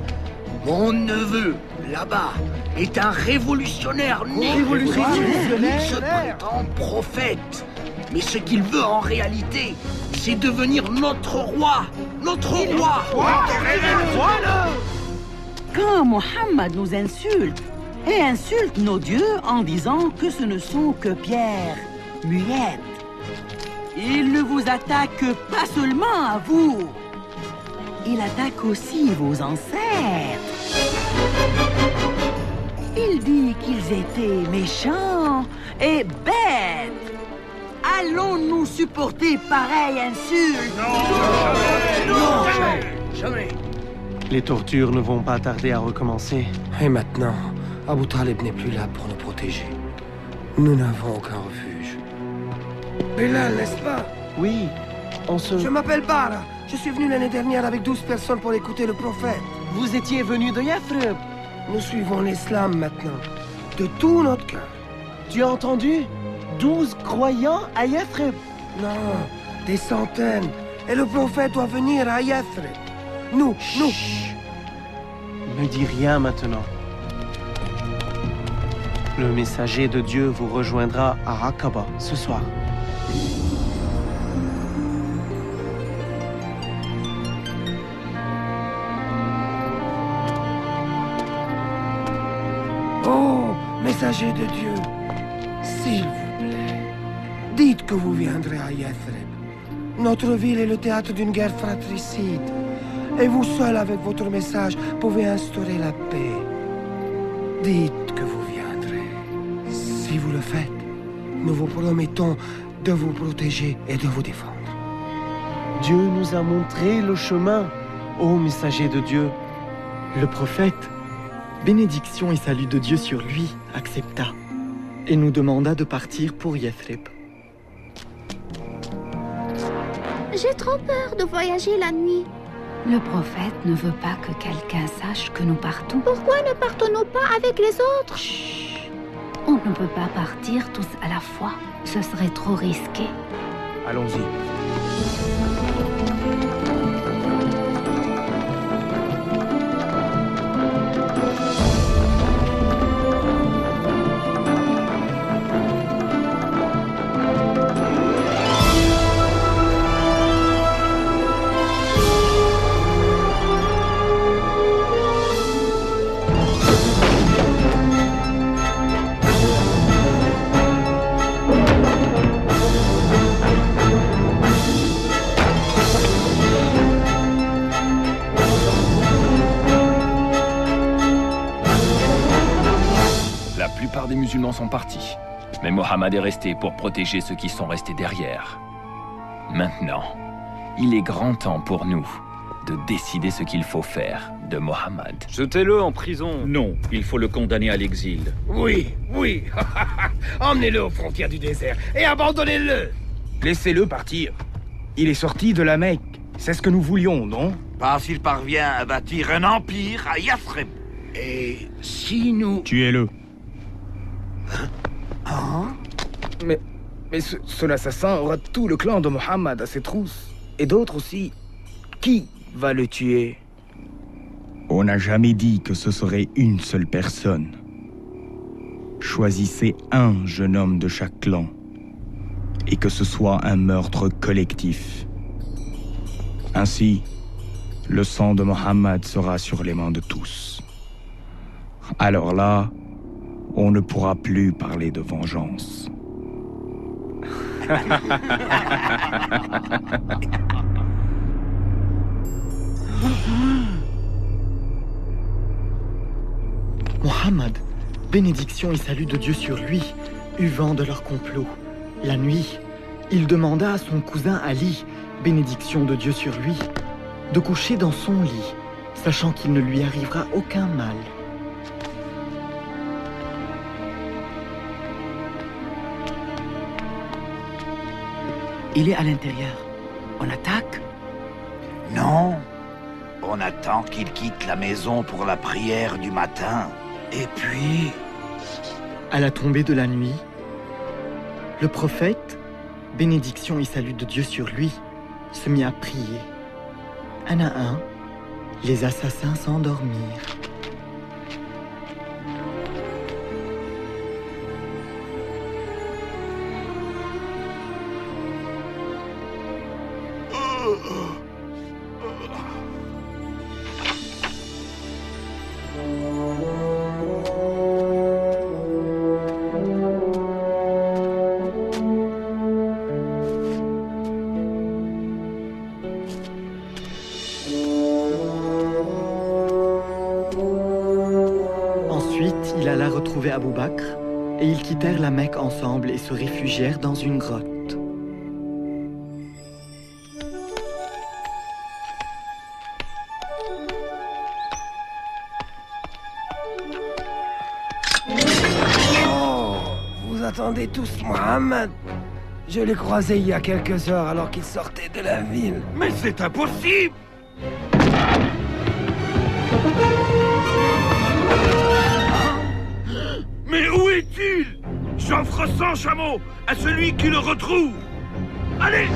Mon neveu, là-bas, est un révolutionnaire né. Il se prétend prophète. Mais ce qu'il veut en réalité, c'est devenir notre roi. Notre roi. Quand Mohammed nous insulte, et insulte nos dieux en disant que ce ne sont que pierres muettes, il ne vous attaque pas seulement à vous, il attaque aussi vos ancêtres. Il dit qu'ils étaient méchants et bêtes. Allons-nous supporter pareille insulte? Non, jamais. Les tortures ne vont pas tarder à recommencer. Et maintenant, Abu Talib n'est plus là pour nous protéger. Nous n'avons aucun refuge. Bilal, n'est-ce pas? Oui, on se... Je m'appelle Bara. Je suis venu l'année dernière avec 12 personnes pour écouter le prophète. Vous étiez venu de Yathrib. Nous suivons l'islam maintenant, de tout notre cœur. Tu as entendu? 12 croyants à Yathrib. Non, des centaines. Et le prophète doit venir à Yathrib. Nous. Ne dis rien maintenant. Le messager de Dieu vous rejoindra à Aqaba ce soir. Oh, messager de Dieu, s'il vous plaît, dites que vous viendrez à Yathrib. Notre ville est le théâtre d'une guerre fratricide. Et vous seul, avec votre message, pouvez instaurer la paix. Dites que vous viendrez. Si vous le faites, nous vous promettons de vous protéger et de vous défendre. Dieu nous a montré le chemin, ô messager de Dieu. Le prophète, bénédiction et salut de Dieu sur lui, accepta et nous demanda de partir pour Yathrib. J'ai trop peur de voyager la nuit. Le prophète ne veut pas que quelqu'un sache que nous partons. Pourquoi ne partons-nous pas avec les autres? Chut. On ne peut pas partir tous à la fois. Ce serait trop risqué. Allons-y. Des musulmans sont partis, mais Mohammed est resté pour protéger ceux qui sont restés derrière. Maintenant, il est grand temps pour nous de décider ce qu'il faut faire de Mohammed. Jetez-le en prison. Non, il faut le condamner à l'exil. Oui, oui. Emmenez-le aux frontières du désert et abandonnez-le. Laissez-le partir. Il est sorti de la Mecque. C'est ce que nous voulions, non? Pas s'il parvient à bâtir un empire à Yathrib. Et si nous... Tuez-le. Hein? Mais son assassin aura tout le clan de Mohammed à ses trousses. Et d'autres aussi. Qui va le tuer? On n'a jamais dit que ce serait une seule personne. Choisissez un jeune homme de chaque clan. Et que ce soit un meurtre collectif. Ainsi, le sang de Mohammed sera sur les mains de tous. Alors là, on ne pourra plus parler de vengeance. Mohammed, bénédiction et salut de Dieu sur lui, eut vent de leur complot. La nuit, il demanda à son cousin Ali, bénédiction de Dieu sur lui, de coucher dans son lit, sachant qu'il ne lui arrivera aucun mal. Il est à l'intérieur. On attaque? Non. On attend qu'il quitte la maison pour la prière du matin. Et puis... À la tombée de la nuit, le prophète, bénédiction et salut de Dieu sur lui, se mit à prier. Un à un, les assassins s'endormirent. Ensuite, il alla retrouver Abou Bakr et ils quittèrent la Mecque ensemble et se réfugièrent dans une grotte. Oh, vous attendez tous Mohammed? Je l'ai croisé il y a quelques heures alors qu'il sortait de la ville. Mais c'est impossible! Mais où est-il? J'offre 100 chameaux à celui qui le retrouve. Allez!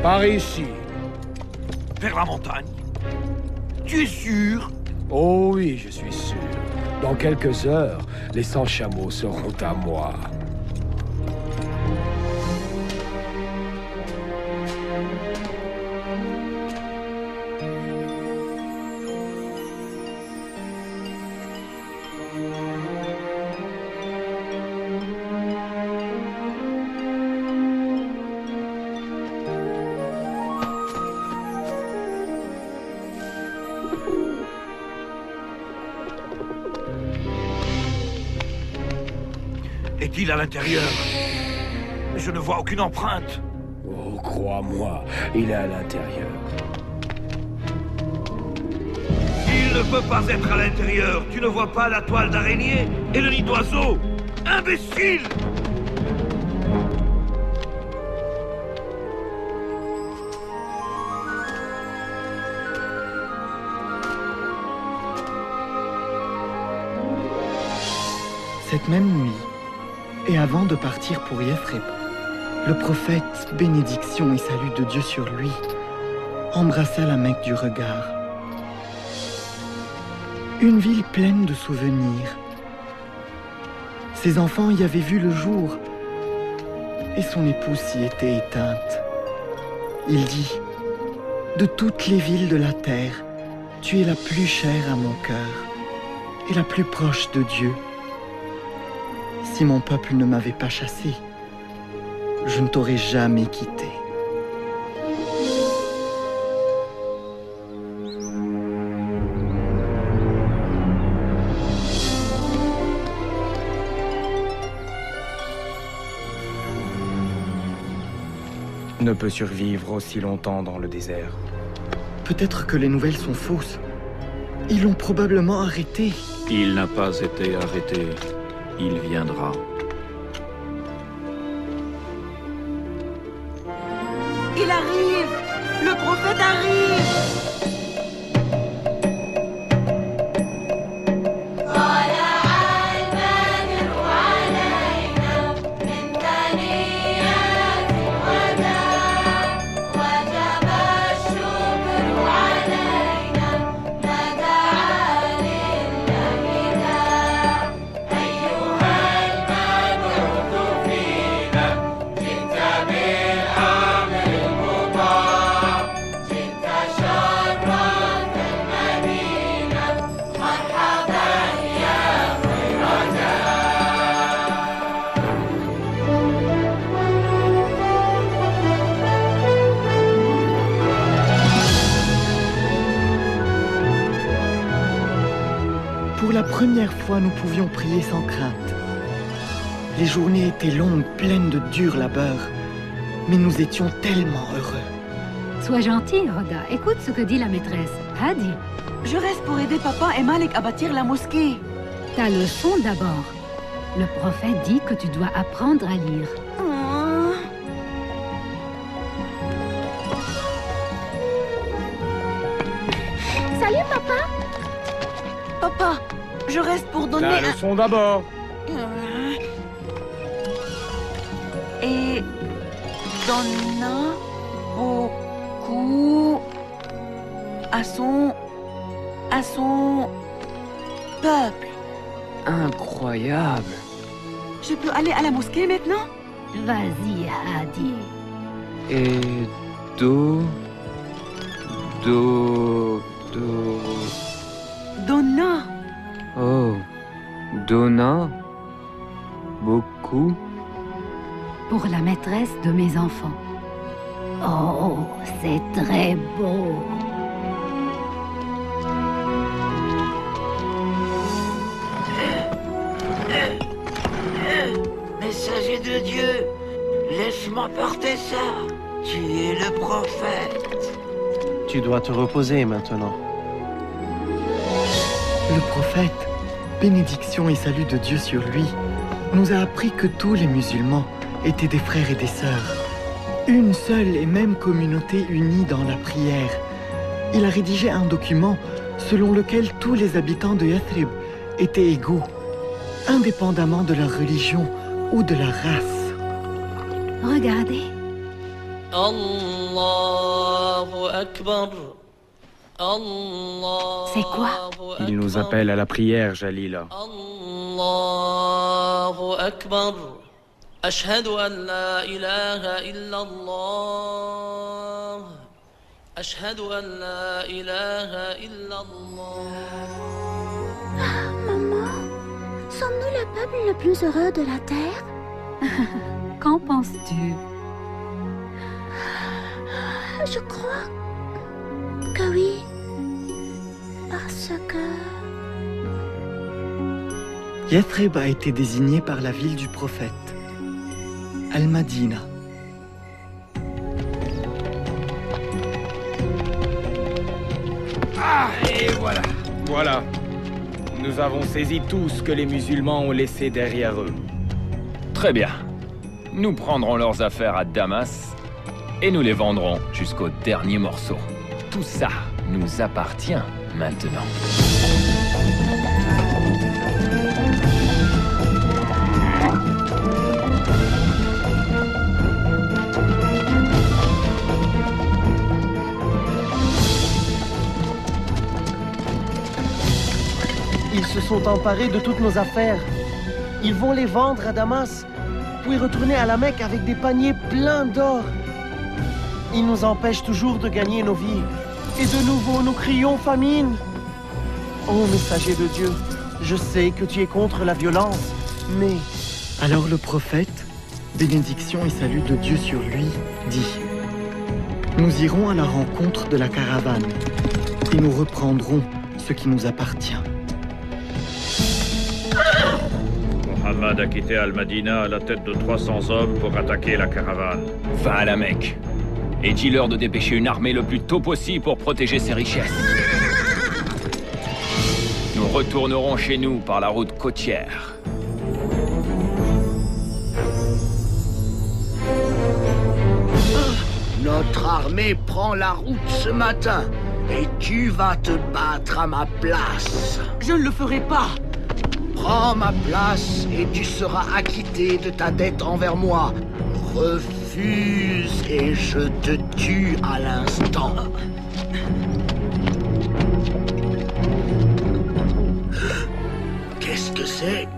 Par ici. Vers la montagne. Tu es sûr? Oh oui, je suis sûr. Dans quelques heures, les 100 chameaux seront à moi. Est-il à l'intérieur? Je ne vois aucune empreinte. Oh, crois-moi, il est à l'intérieur. Il ne peut pas être à l'intérieur. Tu ne vois pas la toile d'araignée et le nid d'oiseau? Imbécile! Cette même nuit, et avant de partir pour Yathrib, le prophète, bénédiction et salut de Dieu sur lui, embrassa la Mecque du regard. Une ville pleine de souvenirs. Ses enfants y avaient vu le jour, et son épouse s'y était éteinte. Il dit, « De toutes les villes de la terre, tu es la plus chère à mon cœur, et la plus proche de Dieu. Si mon peuple ne m'avait pas chassé, je ne t'aurais jamais quitté. » Ne peut survivre aussi longtemps dans le désert. Peut-être que les nouvelles sont fausses. Ils l'ont probablement arrêté. Il n'a pas été arrêté. Il viendra. Il arrive! Le prophète arrive! Pour la première fois, nous pouvions prier sans crainte. Les journées étaient longues, pleines de dur labeur, mais nous étions tellement heureux. Sois gentil, Rhoda. Écoute ce que dit la maîtresse. Hadi. Je reste pour aider papa et Malik à bâtir la mosquée. Ta leçon d'abord. Le prophète dit que tu dois apprendre à lire. Salut, papa. Papa, je reste pour donner La leçon d'abord. Et donna beaucoup à son peuple. Incroyable. Je peux aller à la mosquée maintenant? Vas-y, Hadi. Et Donna. Oh, donna beaucoup. Pour la maîtresse de mes enfants. Oh, c'est très beau. Messager de Dieu, laisse-moi porter ça. Tu es le prophète. Tu dois te reposer maintenant. Le prophète, bénédiction et salut de Dieu sur lui, nous a appris que tous les musulmans étaient des frères et des sœurs. Une seule et même communauté unie dans la prière. Il a rédigé un document selon lequel tous les habitants de Yathrib étaient égaux, indépendamment de leur religion ou de leur race. Regardez. C'est quoi? Il nous appelle à la prière, Jalila. Allahu Akbar. Ashhadu an la ilaha illallah. Ashhadu an la ilaha illallah. Maman, sommes-nous le peuple le plus heureux de la terre? Qu'en penses-tu? Je crois que oui. Parce que... Yathrib a été désigné par la ville du prophète, Al-Madina. Ah, et voilà. Voilà. Nous avons saisi tout ce que les musulmans ont laissé derrière eux. Très bien. Nous prendrons leurs affaires à Damas et nous les vendrons jusqu'au dernier morceau. Tout ça nous appartient maintenant. Ils se sont emparés de toutes nos affaires. Ils vont les vendre à Damas, puis retourner à la Mecque avec des paniers pleins d'or. Ils nous empêchent toujours de gagner nos vies. Et de nouveau, nous crions famine. Ô messager de Dieu, je sais que tu es contre la violence, mais... Alors le prophète, bénédiction et salut de Dieu sur lui, dit: Nous irons à la rencontre de la caravane, et nous reprendrons ce qui nous appartient. Mohammed a quitté Al-Madina à la tête de 300 hommes pour attaquer la caravane. Va à la Mecque et dis-leur de dépêcher une armée le plus tôt possible pour protéger ses richesses. Nous retournerons chez nous par la route côtière. Notre armée prend la route ce matin et tu vas te battre à ma place. Je ne le ferai pas. Prends ma place et tu seras acquitté de ta dette envers moi. Refuse et je te tue à l'instant. Qu'est-ce que c'est?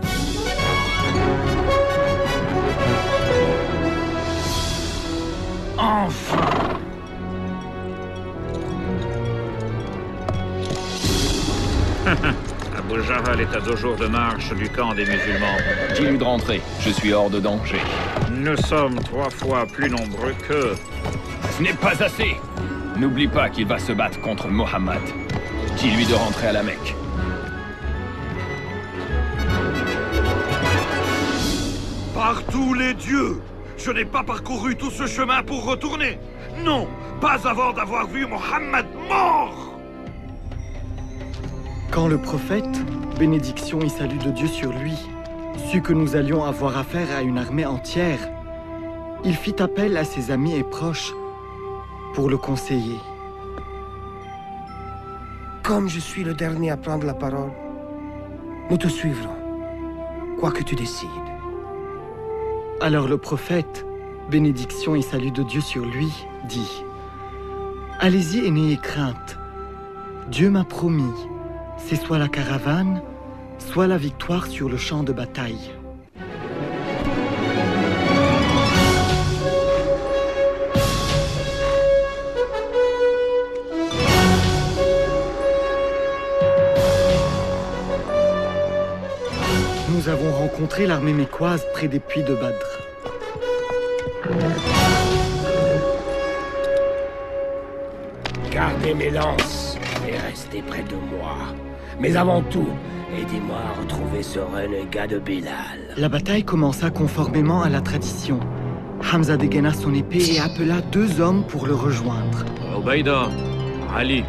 Enfin! Abu Jahl est à 2 jours de marche du camp des musulmans. Dis-lui de rentrer, je suis hors de danger. Nous sommes 3 fois plus nombreux qu'eux. Ce n'est pas assez. N'oublie pas qu'il va se battre contre Mohammed. Dis-lui de rentrer à la Mecque. Par tous les dieux, je n'ai pas parcouru tout ce chemin pour retourner. Non, pas avant d'avoir vu Mohammed mort. Quand le prophète, bénédiction et salut de Dieu sur lui, sut que nous allions avoir affaire à une armée entière, il fit appel à ses amis et proches pour le conseiller. Comme je suis le dernier à prendre la parole, nous te suivrons, quoi que tu décides. Alors le prophète, bénédiction et salut de Dieu sur lui, dit: Allez-y et n'ayez crainte. Dieu m'a promis, c'est soit la caravane, soit la victoire sur le champ de bataille. Nous avons rencontré l'armée mécoise près des puits de Badr. Gardez mes lances et restez près de moi. Mais avant tout, aidez-moi à retrouver ce renégat de Bilal. La bataille commença conformément à la tradition. Hamza dégaina son épée et appela 2 hommes pour le rejoindre. Ubaïda, Ali.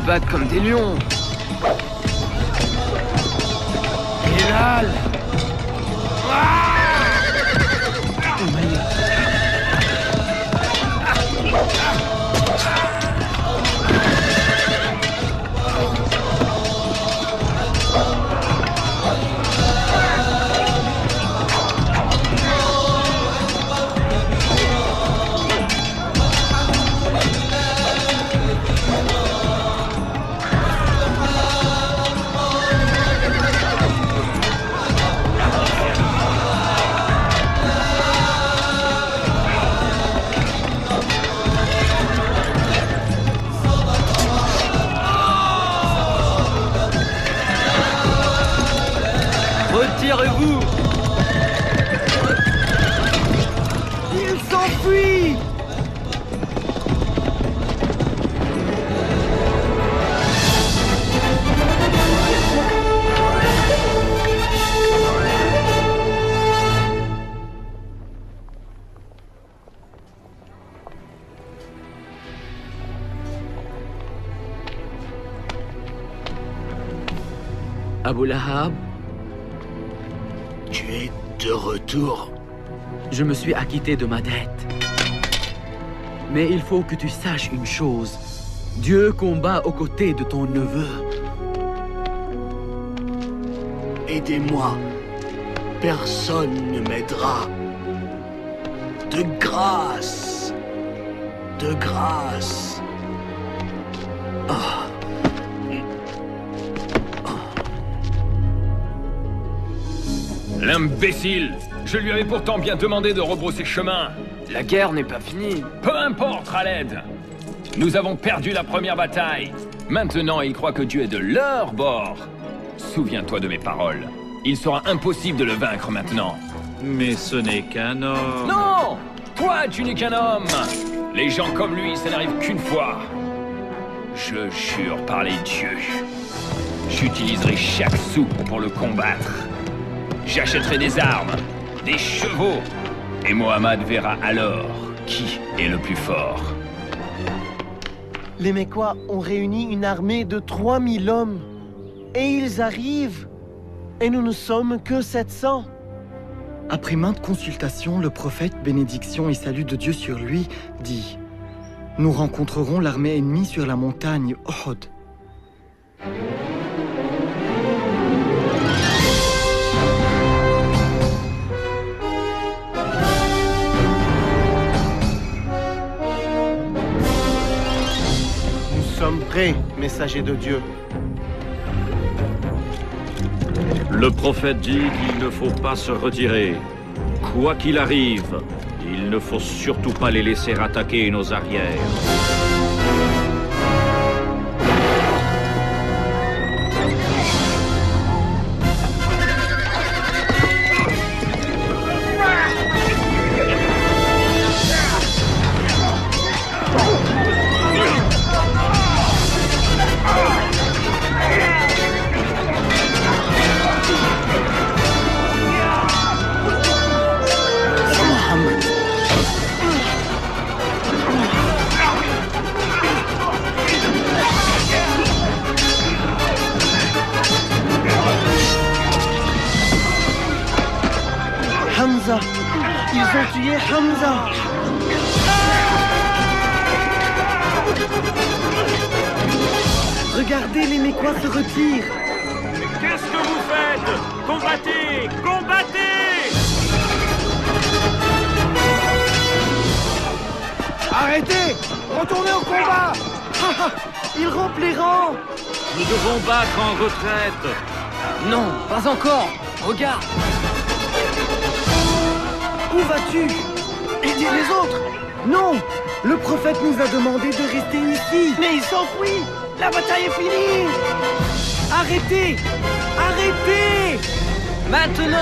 battent comme des lions. Bilal! Retirez-vous! Il s'enfuit! Abu Lahab, Tu es de retour. je me suis acquitté de ma dette. Mais il faut que tu saches une chose. Dieu combat aux côtés de ton neveu. Aidez-moi. Personne ne m'aidera. De grâce. De grâce. Ah. L'imbécile! Je lui avais pourtant bien demandé de rebrousser chemin. La guerre n'est pas finie. Peu importe, Khaled. Nous avons perdu la première bataille. Maintenant, ils croient que Dieu est de leur bord. Souviens-toi de mes paroles. Il sera impossible de le vaincre maintenant. Mais ce n'est qu'un homme. Non! Toi, tu n'es qu'un homme! Les gens comme lui, ça n'arrive qu'une fois. Je jure par les dieux. J'utiliserai chaque sou pour le combattre. J'achèterai des armes, des chevaux. Et Mohammed verra alors qui est le plus fort. Les Mécois ont réuni une armée de 3000 hommes. Et ils arrivent. Et nous ne sommes que 700. Après maintes consultations, le prophète, bénédiction et salut de Dieu sur lui, dit « Nous rencontrerons l'armée ennemie sur la montagne Uhud. » Nous sommes prêts, messagers de Dieu. Le prophète dit qu'il ne faut pas se retirer. Quoi qu'il arrive, il ne faut surtout pas les laisser attaquer nos arrières. Hamza! Ils ont tué Hamza! Regardez, les Mécois se retirent! Qu'est-ce que vous faites? Combattez! Combattez! Arrêtez! Retournez au combat! Ils rompent les rangs! Nous devons battre en retraite. Non, pas encore. Regarde. Où vas-tu? Aidez les autres! Non! Le prophète nous a demandé de rester ici! Mais il s'enfuit! La bataille est finie! Arrêtez! Arrêtez! Maintenant!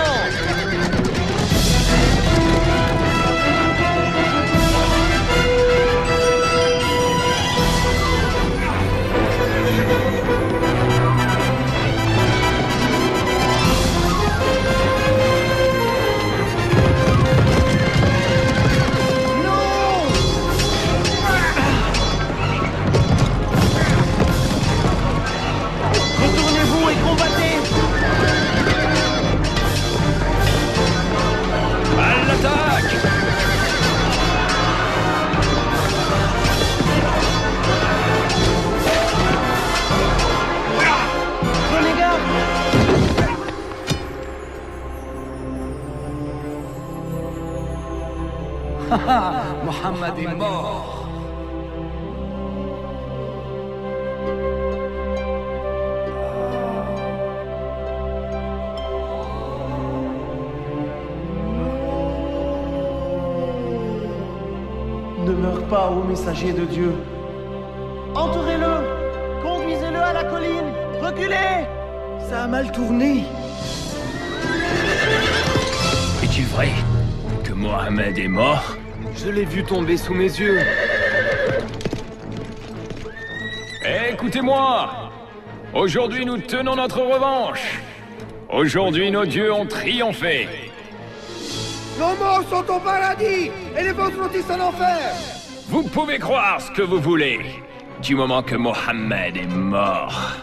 Mohammed est mort. Ne meurs pas, ô messager de Dieu. Entourez-le! Conduisez-le à la colline! Reculez! Ça a mal tourné. Es-tu vrai que Mohammed est mort? Je l'ai vu tomber sous mes yeux. Écoutez-moi! Aujourd'hui, nous tenons notre revanche. Aujourd'hui, nos dieux ont triomphé. Nos morts sont au paradis et les vôtres sont en enfer. Vous pouvez croire ce que vous voulez, du moment que Mohammed est mort.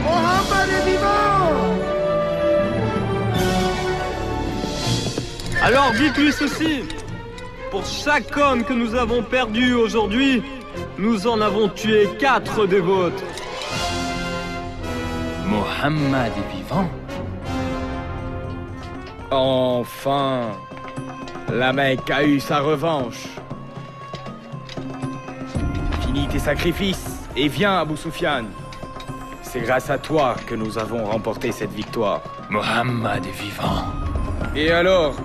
Mohammed est vivant! Alors dites-lui ceci. Pour chaque homme que nous avons perdu aujourd'hui, nous en avons tué 4 des vôtres. Mohammed est vivant? Enfin, la Mecque a eu sa revanche. Finis tes sacrifices et viens, Abu Sufyan. C'est grâce à toi que nous avons remporté cette victoire. Mohammed est vivant. Et alors?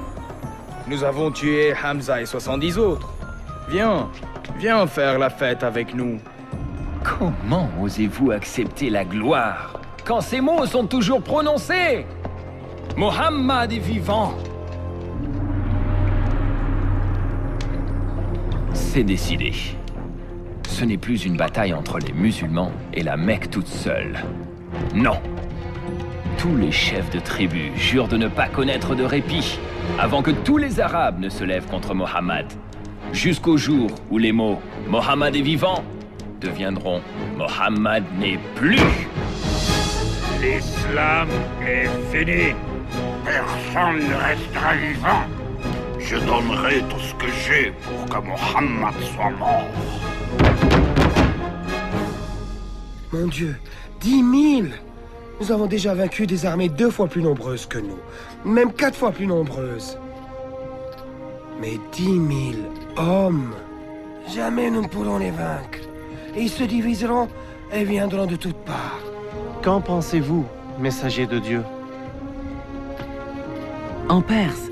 Nous avons tué Hamza et 70 autres. Viens, viens faire la fête avec nous. Comment osez-vous accepter la gloire quand ces mots sont toujours prononcés? Mohammed est vivant. C'est décidé. Ce n'est plus une bataille entre les musulmans et la Mecque toute seule. Non. Tous les chefs de tribus jurent de ne pas connaître de répit avant que tous les Arabes ne se lèvent contre Mohammed. Jusqu'au jour où les mots « Mohammed est vivant » deviendront « Mohammed n'est plus ». L'islam est fini. Personne ne restera vivant. Je donnerai tout ce que j'ai pour que Mohammed soit mort. Mon Dieu, 10 000! Nous avons déjà vaincu des armées 2 fois plus nombreuses que nous. Même 4 fois plus nombreuses. Mais 10 000 hommes, jamais nous ne pourrons les vaincre. Et ils se diviseront et viendront de toutes parts. Qu'en pensez-vous, messager de Dieu? En Perse,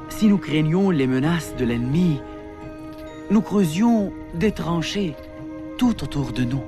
si nous craignions les menaces de l'ennemi, nous creusions des tranchées tout autour de nous.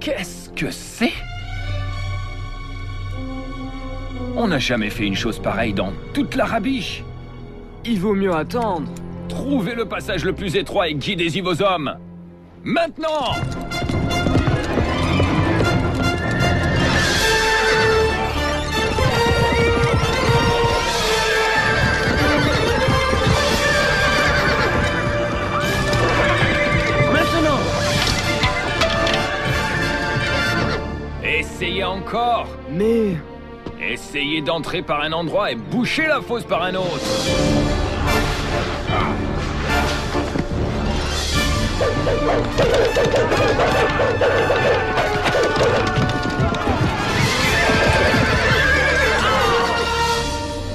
Qu'est-ce que c'est? On n'a jamais fait une chose pareille dans toute l'Arabie. Il vaut mieux attendre. Trouvez le passage le plus étroit et guidez-y vos hommes. Maintenant! Essayez encore. Mais... Essayez d'entrer par un endroit et bouchez la fosse par un autre.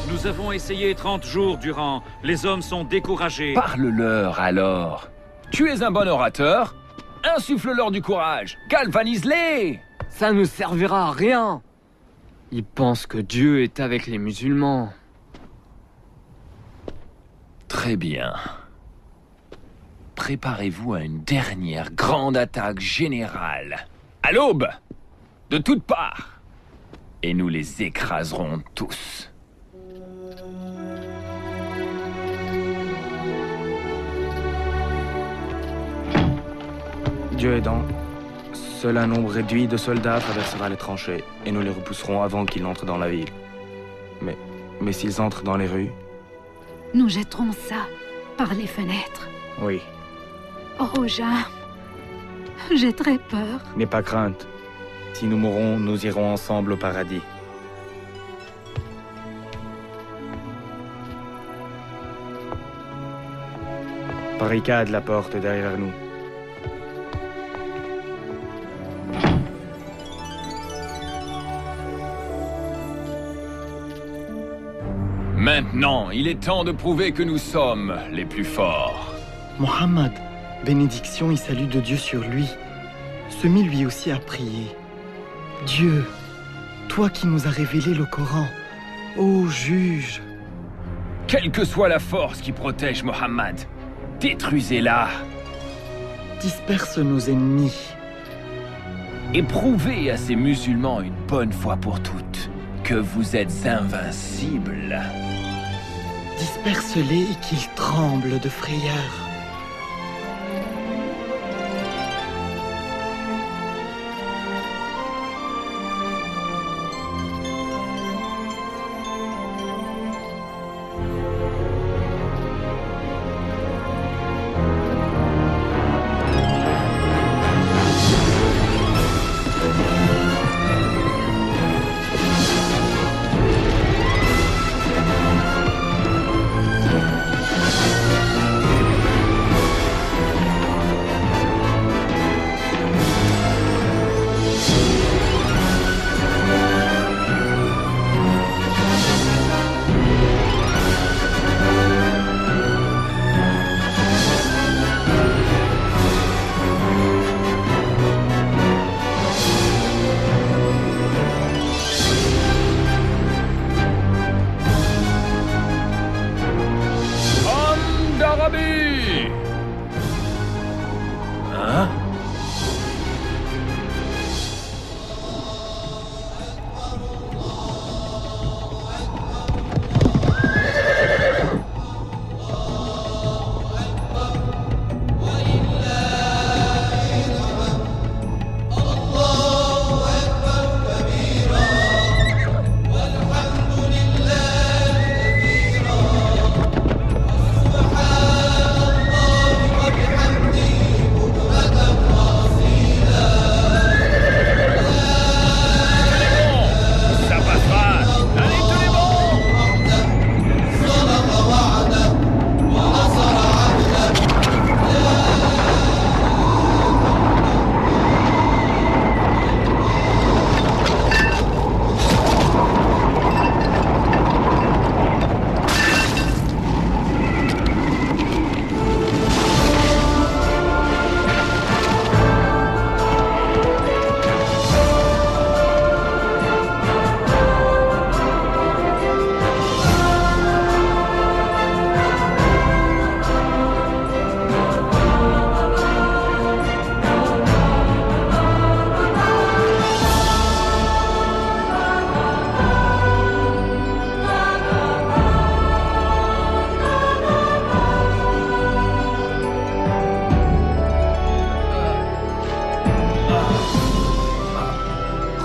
Nous avons essayé 30 jours durant. Les hommes sont découragés. Parle-leur alors. Tu es un bon orateur. Insuffle-leur du courage. Galvanise-les. Ça ne servira à rien. Ils pensent que Dieu est avec les musulmans. Très bien. préparez-vous à une dernière grande attaque générale. À l'aube, de toutes parts. Et nous les écraserons tous. Dieu aidant, seul un nombre réduit de soldats traversera les tranchées et nous les repousserons avant qu'ils n'entrent dans la ville. Mais s'ils entrent dans les rues... Nous jetterons ça par les fenêtres. Oui. Oh, Jam, j'ai très peur. N'aie pas crainte. Si nous mourons, nous irons ensemble au paradis. Barricade la porte derrière nous. Maintenant, il est temps de prouver que nous sommes les plus forts. Mohammed, bénédiction et salut de Dieu sur lui, se mit lui aussi à prier. Dieu, toi qui nous as révélé le Coran, ô juge. Quelle que soit la force qui protège Mohammed, détruisez-la. Disperse nos ennemis. Et prouvez à ces musulmans une bonne fois pour toutes que vous êtes invincibles. Disperse-les et qu'ils tremblent de frayeur.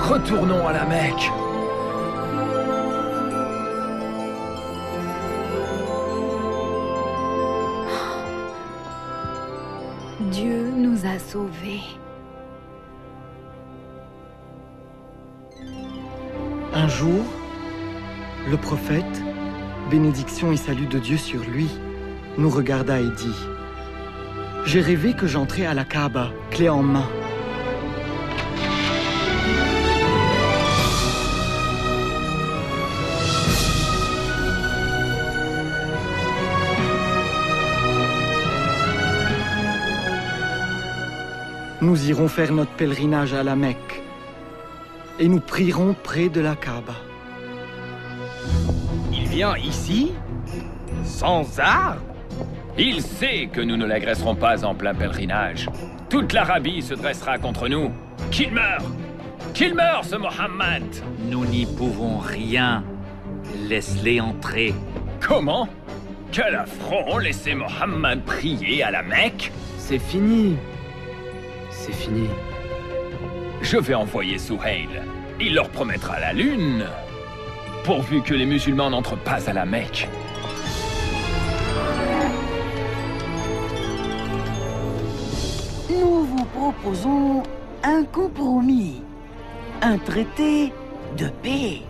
Retournons à la Mecque. Dieu nous a sauvés. Un jour, le prophète, bénédiction et salut de Dieu sur lui, nous regarda et dit: j'ai rêvé que j'entrais à la Kaaba, clé en main. Nous irons faire notre pèlerinage à la Mecque et nous prierons près de la Kaaba. Il vient ici? Sans armes? Il sait que nous ne l'agresserons pas en plein pèlerinage. Toute l'Arabie se dressera contre nous. Qu'il meure! Qu'il meure, ce Mohammed! Nous n'y pouvons rien. Laisse-les entrer. Comment? Quel affront, laisser Mohammed prier à la Mecque? C'est fini. C'est fini. Je vais envoyer Souhail. Il leur promettra la lune. Pourvu que les musulmans n'entrent pas à la Mecque. Nous vous proposons un compromis. Un traité de paix.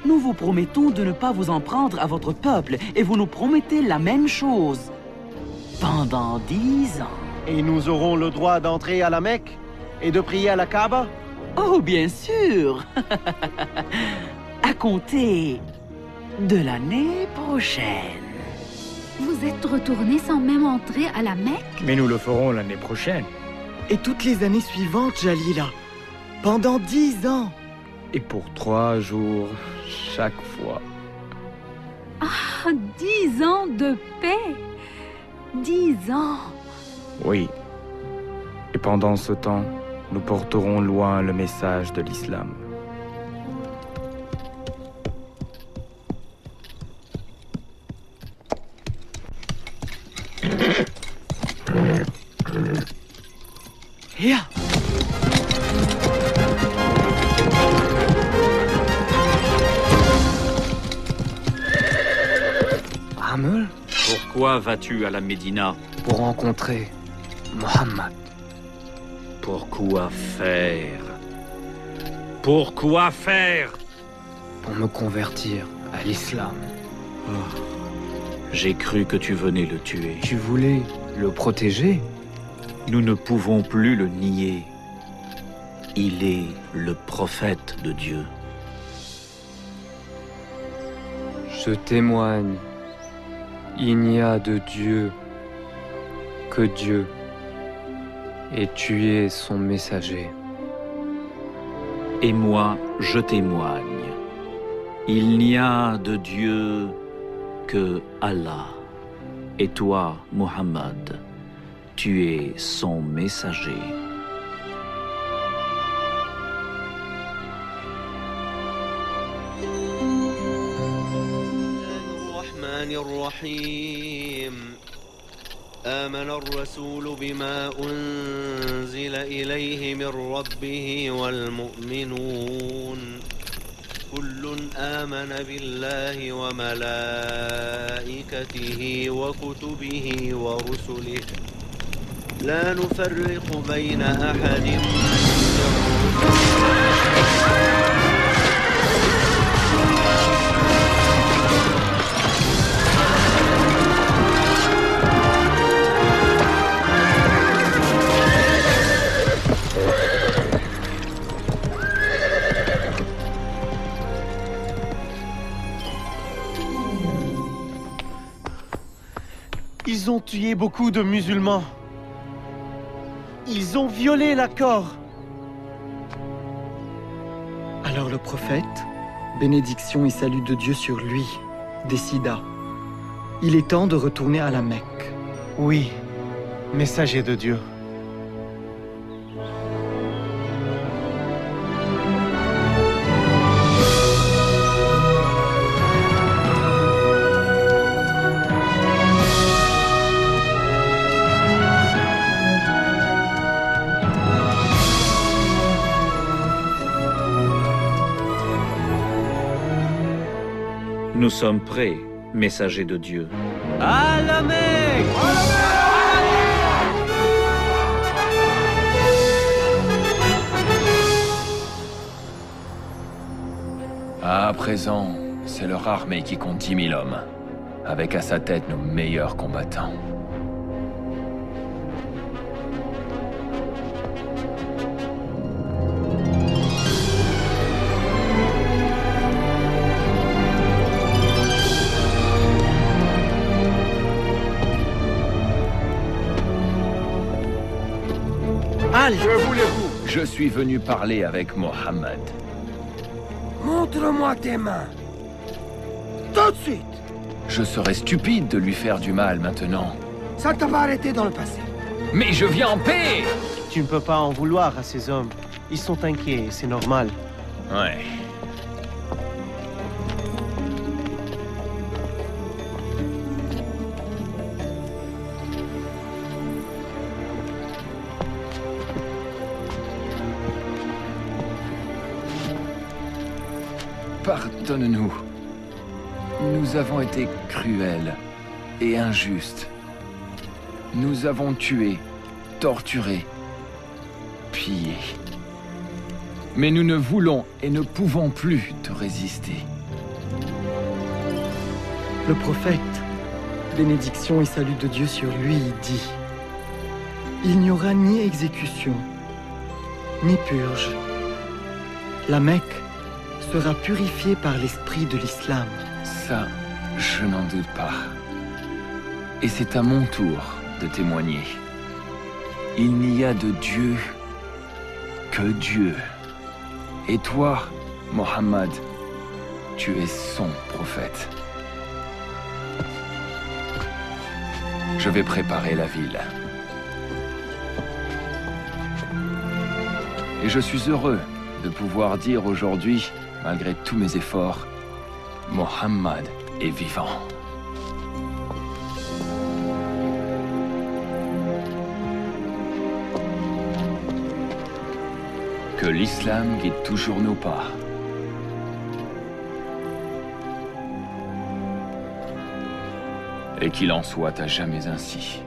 Nous vous promettons de ne pas vous en prendre à votre peuple et vous nous promettez la même chose. Pendant 10 ans. Et nous aurons le droit d'entrer à la Mecque et de prier à la Kaaba? Oh, bien sûr. À compter de l'année prochaine. Vous êtes retourné sans même entrer à la Mecque? Mais nous le ferons l'année prochaine. Et toutes les années suivantes, Jalila. Pendant 10 ans. Et pour 3 jours, chaque fois. Ah, 10 ans de paix. 10 ans. Oui. Et pendant ce temps, nous porterons loin le message de l'islam. Hia! Ramel? Pourquoi vas-tu à la Médina? Pour rencontrer Mohammed. Pourquoi faire? Pourquoi faire? Pour me convertir à l'islam. Oh. J'ai cru que tu venais le tuer. Tu voulais le protéger? Nous ne pouvons plus le nier. Il est le prophète de Dieu. Je témoigne. Il n'y a de Dieu que Dieu. Et tu es son messager. Et moi, je témoigne. Il n'y a de Dieu que Allah. Et toi, Muhammad, tu es son messager. آمن الرسول بما أنزل إليه من ربه والمؤمنون كل آمن بالله وملائكته وكتبه ورسله لا نفرق بين أحد من Ils ont tué beaucoup de musulmans. Ils ont violé l'accord. Alors le prophète, bénédiction et salut de Dieu sur lui, décida. Il est temps de retourner à la Mecque. Oui, messager de Dieu. Nous sommes prêts, messager de Dieu. À la Mecque! À présent, c'est leur armée qui compte 10 000 hommes, avec à sa tête nos meilleurs combattants. Que voulez-vous? Je suis venu parler avec Mohammed. Montre-moi tes mains. Tout de suite. Je serais stupide de lui faire du mal maintenant. Ça t'a pas arrêté dans le passé. Mais je viens en paix! Tu ne peux pas en vouloir à ces hommes. Ils sont inquiets, c'est normal. Ouais. Pardonne-nous. Nous avons été cruels et injustes. Nous avons tué, torturé, pillé. Mais nous ne voulons et ne pouvons plus te résister. Le prophète, bénédiction et salut de Dieu sur lui, dit: il n'y aura ni exécution, ni purge. La Mecque sera purifiée par l'esprit de l'islam. Ça, je n'en doute pas. Et c'est à mon tour de témoigner. Il n'y a de Dieu que Dieu. Et toi, Mohammed, tu es son prophète. Je vais préparer la ville. Et je suis heureux de pouvoir dire aujourd'hui, malgré tous mes efforts, Mohammed est vivant. Que l'islam guide toujours nos pas. Et qu'il en soit à jamais ainsi.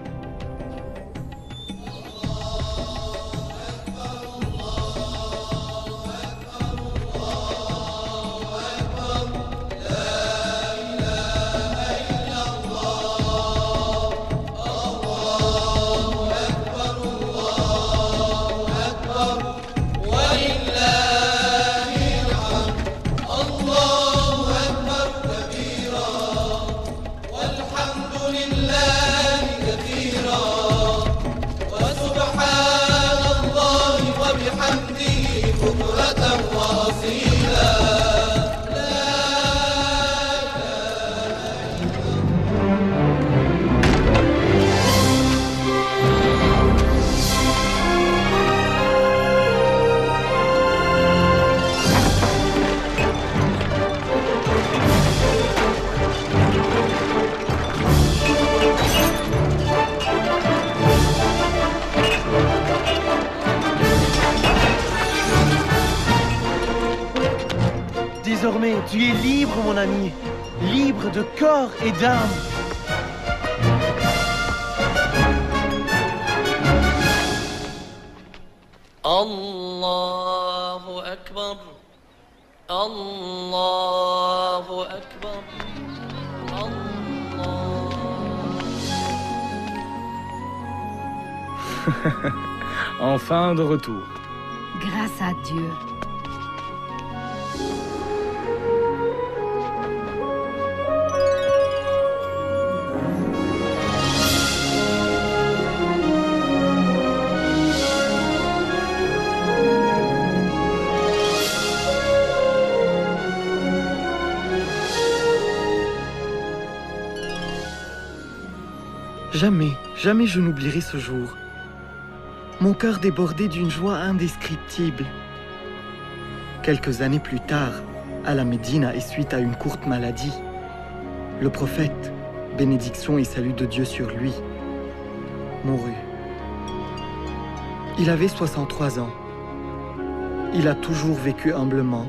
Désormais, tu es libre, mon ami. Libre de corps et d'âme. Allahu Akbar. Allahu Akbar. Enfin de retour. Grâce à Dieu. Jamais, jamais je n'oublierai ce jour. Mon cœur débordait d'une joie indescriptible. Quelques années plus tard, à la Médine et suite à une courte maladie, le prophète, bénédiction et salut de Dieu sur lui, mourut. Il avait 63 ans. Il a toujours vécu humblement,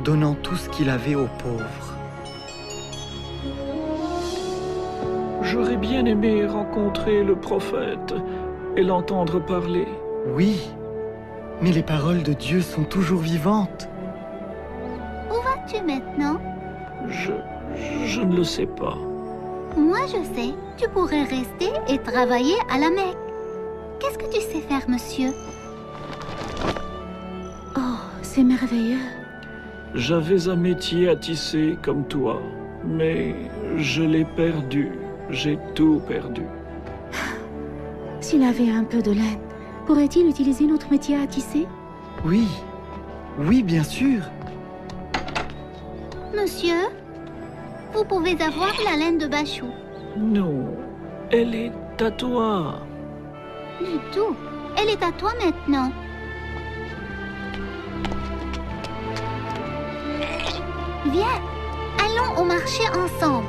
donnant tout ce qu'il avait aux pauvres. J'aurais bien aimé rencontrer le prophète et l'entendre parler. Oui, mais les paroles de Dieu sont toujours vivantes. Où vas-tu maintenant? Je ne le sais pas. Moi, je sais. Tu pourrais rester et travailler à la Mecque. Qu'est-ce que tu sais faire, monsieur? Oh, c'est merveilleux. J'avais un métier à tisser comme toi, mais je l'ai perdu. J'ai tout perdu. S'il avait un peu de laine, pourrait-il utiliser notre métier à tisser? Oui, oui, bien sûr. Monsieur, vous pouvez avoir la laine de Bachou. Non, elle est est à toi. Du tout. Elle est à toi maintenant. Viens, allons au marché ensemble.